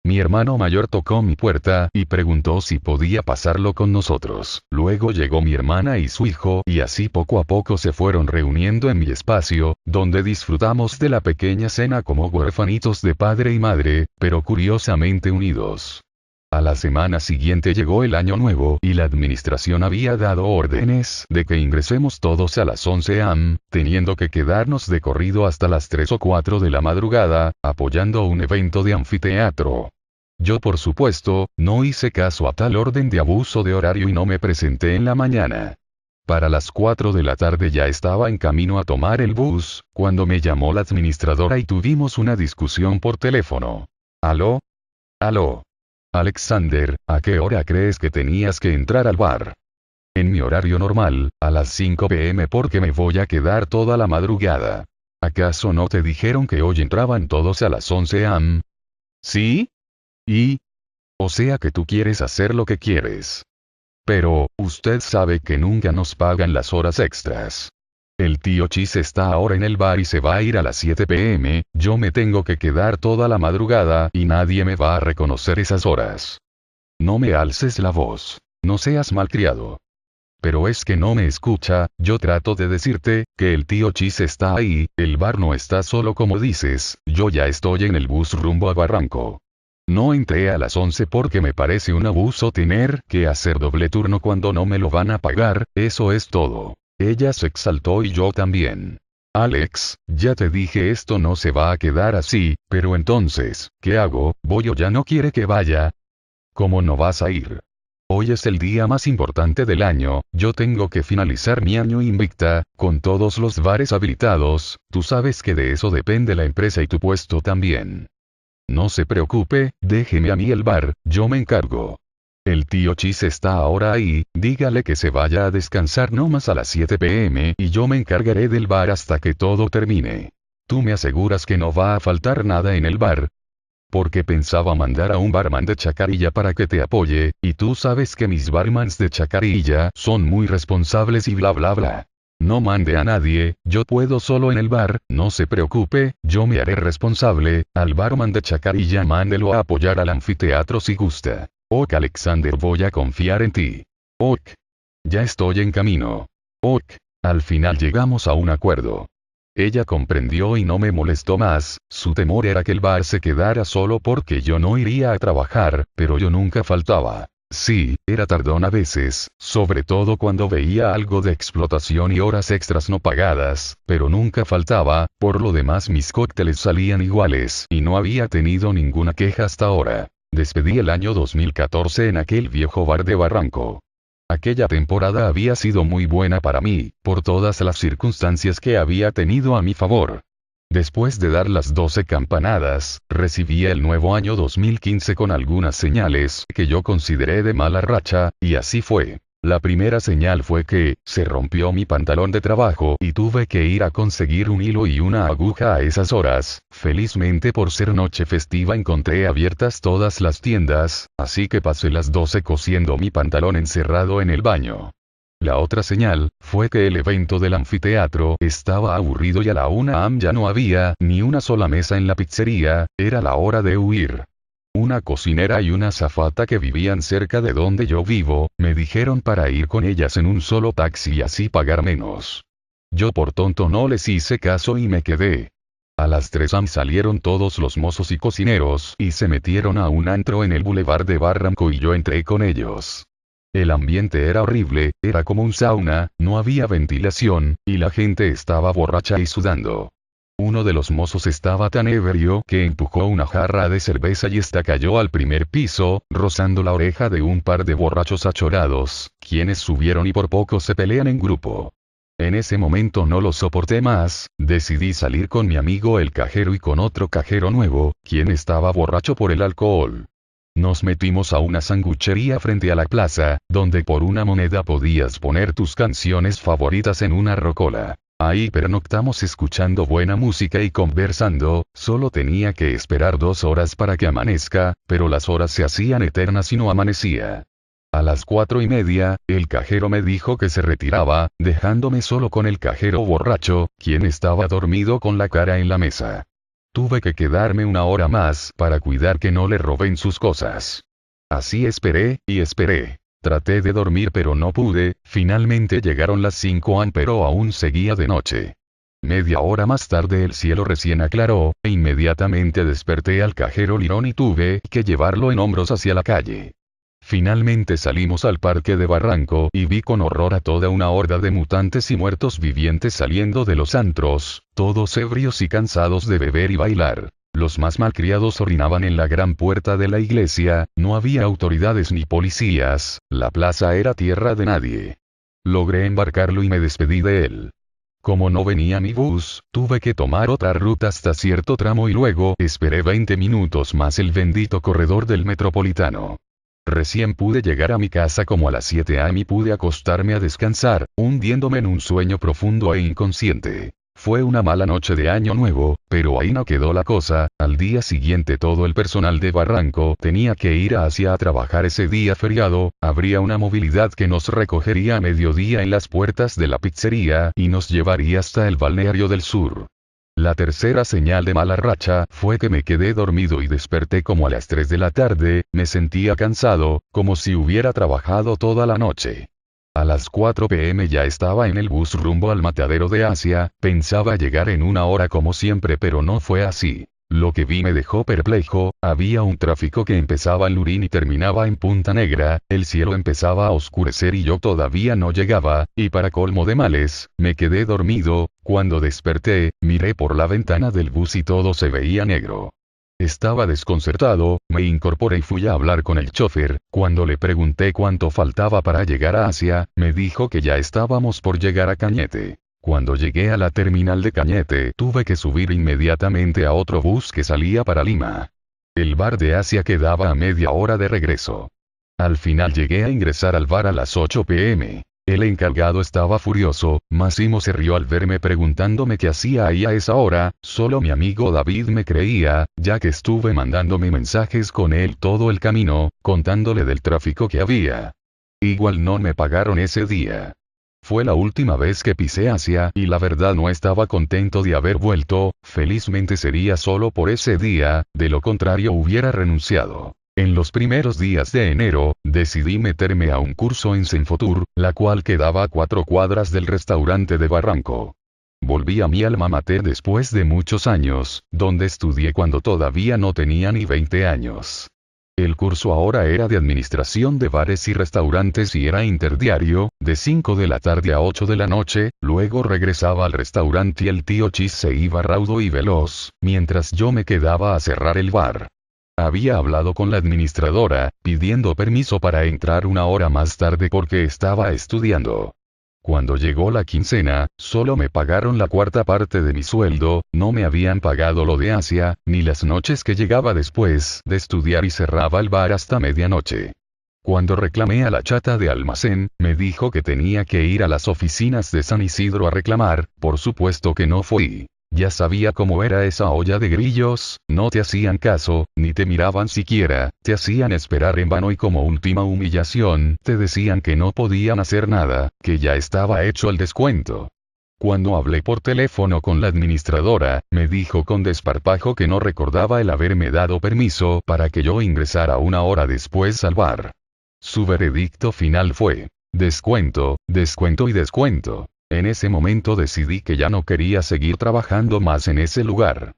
Mi hermano mayor tocó mi puerta y preguntó si podía pasarlo con nosotros. Luego llegó mi hermana y su hijo y así poco a poco se fueron reuniendo en mi espacio, donde disfrutamos de la pequeña cena como huérfanitos de padre y madre, pero curiosamente unidos. A la semana siguiente llegó el año nuevo y la administración había dado órdenes de que ingresemos todos a las 11 am, teniendo que quedarnos de corrido hasta las 3 o 4 de la madrugada, apoyando un evento de anfiteatro. Yo por supuesto, no hice caso a tal orden de abuso de horario y no me presenté en la mañana. Para las 4 de la tarde ya estaba en camino a tomar el bus, cuando me llamó la administradora y tuvimos una discusión por teléfono. ¿Aló? ¿Aló? Alexander, ¿a qué hora crees que tenías que entrar al bar? En mi horario normal, a las 5 p.m. porque me voy a quedar toda la madrugada. ¿Acaso no te dijeron que hoy entraban todos a las 11 am? ¿Sí? ¿Y? O sea que tú quieres hacer lo que quieres. Pero, usted sabe que nunca nos pagan las horas extras. El tío Chis está ahora en el bar y se va a ir a las 7 p.m., yo me tengo que quedar toda la madrugada y nadie me va a reconocer esas horas. No me alces la voz. No seas malcriado. Pero es que no me escucha, yo trato de decirte, que el tío Chis está ahí, el bar no está solo como dices, yo ya estoy en el bus rumbo a Barranco. No entré a las 11 porque me parece un abuso tener que hacer doble turno cuando no me lo van a pagar, eso es todo. Ella se exaltó y yo también. Alex, ya te dije esto no se va a quedar así, pero entonces, ¿qué hago? ¿Voy o ya no quiere que vaya? ¿Cómo no vas a ir? Hoy es el día más importante del año, yo tengo que finalizar mi año invicta, con todos los bares habilitados, tú sabes que de eso depende la empresa y tu puesto también. No se preocupe, déjeme a mí el bar, yo me encargo. El tío Chis está ahora ahí, dígale que se vaya a descansar no más a las 7 p.m. y yo me encargaré del bar hasta que todo termine. ¿Tú me aseguras que no va a faltar nada en el bar? Porque pensaba mandar a un barman de Chacarilla para que te apoye, y tú sabes que mis barmans de Chacarilla son muy responsables y bla bla bla. No mande a nadie, yo puedo solo en el bar, no se preocupe, yo me haré responsable, al barman de Chacarilla mándelo a apoyar al anfiteatro si gusta. Ok Alexander, voy a confiar en ti. Ok. Ya estoy en camino. Ok. Al final llegamos a un acuerdo. Ella comprendió y no me molestó más, su temor era que el bar se quedara solo porque yo no iría a trabajar, pero yo nunca faltaba. Sí, era tardón a veces, sobre todo cuando veía algo de explotación y horas extras no pagadas, pero nunca faltaba, por lo demás mis cócteles salían iguales y no había tenido ninguna queja hasta ahora. Despedí el año 2014 en aquel viejo bar de Barranco. Aquella temporada había sido muy buena para mí, por todas las circunstancias que había tenido a mi favor. Después de dar las 12 campanadas, recibía el nuevo año 2015 con algunas señales que yo consideré de mala racha, y así fue. La primera señal fue que, se rompió mi pantalón de trabajo y tuve que ir a conseguir un hilo y una aguja a esas horas. Felizmente por ser noche festiva encontré abiertas todas las tiendas, así que pasé las 12 cosiendo mi pantalón encerrado en el baño. La otra señal, fue que el evento del anfiteatro estaba aburrido y a la 1 am ya no había ni una sola mesa en la pizzería, era la hora de huir. Una cocinera y una azafata que vivían cerca de donde yo vivo, me dijeron para ir con ellas en un solo taxi y así pagar menos. Yo por tonto no les hice caso y me quedé. A las 3 am salieron todos los mozos y cocineros y se metieron a un antro en el Boulevard de Barranco y yo entré con ellos. El ambiente era horrible, era como un sauna, no había ventilación, y la gente estaba borracha y sudando. Uno de los mozos estaba tan ebrio que empujó una jarra de cerveza y esta cayó al primer piso, rozando la oreja de un par de borrachos achorados, quienes subieron y por poco se pelean en grupo. En ese momento no lo soporté más, decidí salir con mi amigo el cajero y con otro cajero nuevo, quien estaba borracho por el alcohol. Nos metimos a una sanguchería frente a la plaza, donde por una moneda podías poner tus canciones favoritas en una rocola. Ahí pernoctamos escuchando buena música y conversando, solo tenía que esperar 2 horas para que amanezca, pero las horas se hacían eternas y no amanecía. A las 4:30, el cajero me dijo que se retiraba, dejándome solo con el cajero borracho, quien estaba dormido con la cara en la mesa. Tuve que quedarme 1 hora más para cuidar que no le roben sus cosas. Así esperé, y esperé. Traté de dormir pero no pude, finalmente llegaron las 5 am pero aún seguía de noche. Media hora más tarde el cielo recién aclaró, e inmediatamente desperté al cajero Lirón y tuve que llevarlo en hombros hacia la calle. Finalmente salimos al parque de Barranco y vi con horror a toda una horda de mutantes y muertos vivientes saliendo de los antros, todos ebrios y cansados de beber y bailar. Los más malcriados orinaban en la gran puerta de la iglesia, no había autoridades ni policías, la plaza era tierra de nadie. Logré embarcarlo y me despedí de él. Como no venía mi bus, tuve que tomar otra ruta hasta cierto tramo y luego esperé 20 minutos más el bendito corredor del Metropolitano. Recién pude llegar a mi casa como a las 7 am y pude acostarme a descansar, hundiéndome en un sueño profundo e inconsciente. Fue una mala noche de año nuevo, pero ahí no quedó la cosa. Al día siguiente todo el personal de Barranco tenía que ir a Asia a trabajar ese día feriado. Habría una movilidad que nos recogería a mediodía en las puertas de la pizzería y nos llevaría hasta el balneario del sur. La tercera señal de mala racha fue que me quedé dormido y desperté como a las 3 de la tarde. Me sentía cansado, como si hubiera trabajado toda la noche. A las 4 p.m. ya estaba en el bus rumbo al matadero de Asia. Pensaba llegar en una hora como siempre, pero no fue así. Lo que vi me dejó perplejo. Había un tráfico que empezaba en Lurín y terminaba en Punta Negra. El cielo empezaba a oscurecer y yo todavía no llegaba, y para colmo de males, me quedé dormido. Cuando desperté, miré por la ventana del bus y todo se veía negro. Estaba desconcertado, me incorporé y fui a hablar con el chofer. Cuando le pregunté cuánto faltaba para llegar a Asia, me dijo que ya estábamos por llegar a Cañete. Cuando llegué a la terminal de Cañete, tuve que subir inmediatamente a otro bus que salía para Lima. El bar de Asia quedaba a media hora de regreso. Al final llegué a ingresar al bar a las 8 p.m. El encargado estaba furioso. Máximo se rió al verme preguntándome qué hacía ahí a esa hora. Solo mi amigo David me creía, ya que estuve mandándome mensajes con él todo el camino, contándole del tráfico que había. Igual no me pagaron ese día. Fue la última vez que pisé Asia y la verdad no estaba contento de haber vuelto. Felizmente sería solo por ese día, de lo contrario hubiera renunciado. En los primeros días de enero, decidí meterme a un curso en Senfotur, la cual quedaba a 4 cuadras del restaurante de Barranco. Volví a mi alma mater después de muchos años, donde estudié cuando todavía no tenía ni 20 años. El curso ahora era de administración de bares y restaurantes y era interdiario, de 5 de la tarde a 8 de la noche. Luego regresaba al restaurante y el tío Chis se iba raudo y veloz, mientras yo me quedaba a cerrar el bar. Había hablado con la administradora, pidiendo permiso para entrar una hora más tarde porque estaba estudiando. Cuando llegó la quincena, solo me pagaron la cuarta parte de mi sueldo. No me habían pagado lo de Asia, ni las noches que llegaba después de estudiar y cerraba el bar hasta medianoche. Cuando reclamé a la chata de almacén, me dijo que tenía que ir a las oficinas de San Isidro a reclamar. Por supuesto que no fui. Ya sabía cómo era esa olla de grillos. No te hacían caso, ni te miraban siquiera, te hacían esperar en vano y como última humillación, te decían que no podían hacer nada, que ya estaba hecho el descuento. Cuando hablé por teléfono con la administradora, me dijo con desparpajo que no recordaba el haberme dado permiso para que yo ingresara una hora después al bar. Su veredicto final fue: descuento, descuento y descuento. En ese momento decidí que ya no quería seguir trabajando más en ese lugar.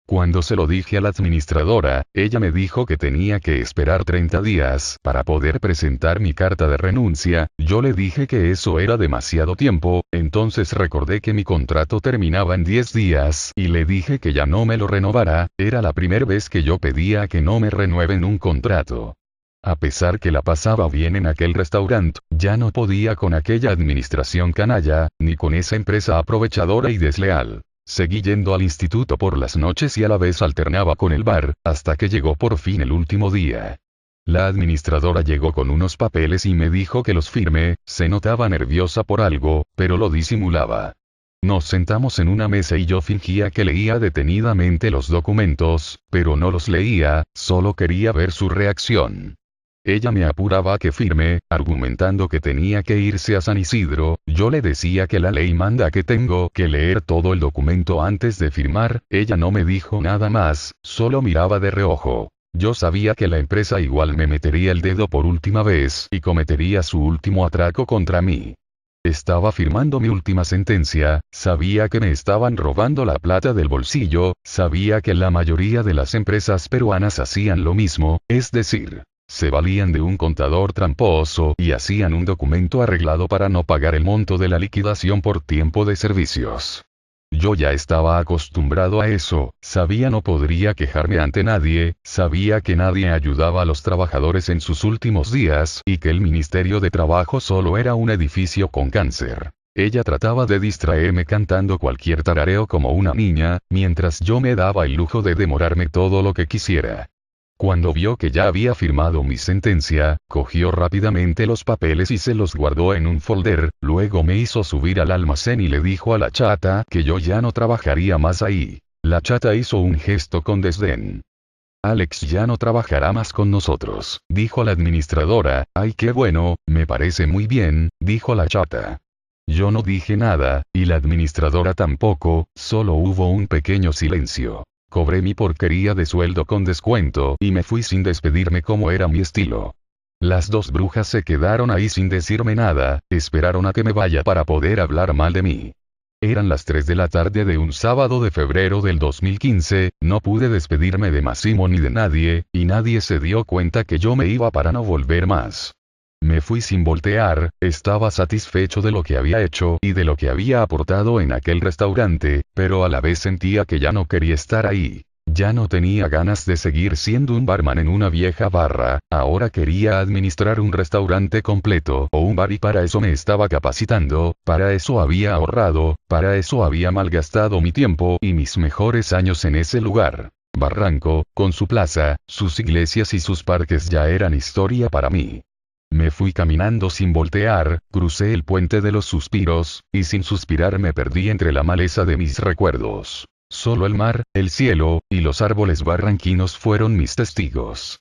Cuando se lo dije a la administradora, ella me dijo que tenía que esperar 30 días para poder presentar mi carta de renuncia. Yo le dije que eso era demasiado tiempo. Entonces recordé que mi contrato terminaba en 10 días y le dije que ya no me lo renovara. Era la primera vez que yo pedía que no me renueven un contrato. A pesar que la pasaba bien en aquel restaurante, ya no podía con aquella administración canalla, ni con esa empresa aprovechadora y desleal. Seguí yendo al instituto por las noches y a la vez alternaba con el bar, hasta que llegó por fin el último día. La administradora llegó con unos papeles y me dijo que los firme. Se notaba nerviosa por algo, pero lo disimulaba. Nos sentamos en una mesa y yo fingía que leía detenidamente los documentos, pero no los leía, solo quería ver su reacción. Ella me apuraba a que firme, argumentando que tenía que irse a San Isidro. Yo le decía que la ley manda que tengo que leer todo el documento antes de firmar. Ella no me dijo nada más, solo miraba de reojo. Yo sabía que la empresa igual me metería el dedo por última vez y cometería su último atraco contra mí. Estaba firmando mi última sentencia. Sabía que me estaban robando la plata del bolsillo. Sabía que la mayoría de las empresas peruanas hacían lo mismo, es decir, se valían de un contador tramposo y hacían un documento arreglado para no pagar el monto de la liquidación por tiempo de servicios. Yo ya estaba acostumbrado a eso, sabía no podría quejarme ante nadie, sabía que nadie ayudaba a los trabajadores en sus últimos días y que el Ministerio de Trabajo solo era un edificio con cáncer. Ella trataba de distraerme cantando cualquier tarareo como una niña, mientras yo me daba el lujo de demorarme todo lo que quisiera. Cuando vio que ya había firmado mi sentencia, cogió rápidamente los papeles y se los guardó en un folder, luego me hizo subir al almacén y le dijo a la chata que yo ya no trabajaría más ahí. La chata hizo un gesto con desdén. Alex ya no trabajará más con nosotros, dijo la administradora. Ay, qué bueno, me parece muy bien, dijo la chata. Yo no dije nada, y la administradora tampoco, solo hubo un pequeño silencio. Cobré mi porquería de sueldo con descuento y me fui sin despedirme como era mi estilo. Las dos brujas se quedaron ahí sin decirme nada, esperaron a que me vaya para poder hablar mal de mí. Eran las 3 de la tarde de un sábado de febrero del 2015, no pude despedirme de Massimo ni de nadie, y nadie se dio cuenta que yo me iba para no volver más. Me fui sin voltear, estaba satisfecho de lo que había hecho y de lo que había aportado en aquel restaurante, pero a la vez sentía que ya no quería estar ahí. Ya no tenía ganas de seguir siendo un barman en una vieja barra, ahora quería administrar un restaurante completo o un bar y para eso me estaba capacitando, para eso había ahorrado, para eso había malgastado mi tiempo y mis mejores años en ese lugar. Barranco, con su plaza, sus iglesias y sus parques ya eran historia para mí. Me fui caminando sin voltear, crucé el puente de los suspiros, y sin suspirar me perdí entre la maleza de mis recuerdos. Solo el mar, el cielo, y los árboles barranquinos fueron mis testigos.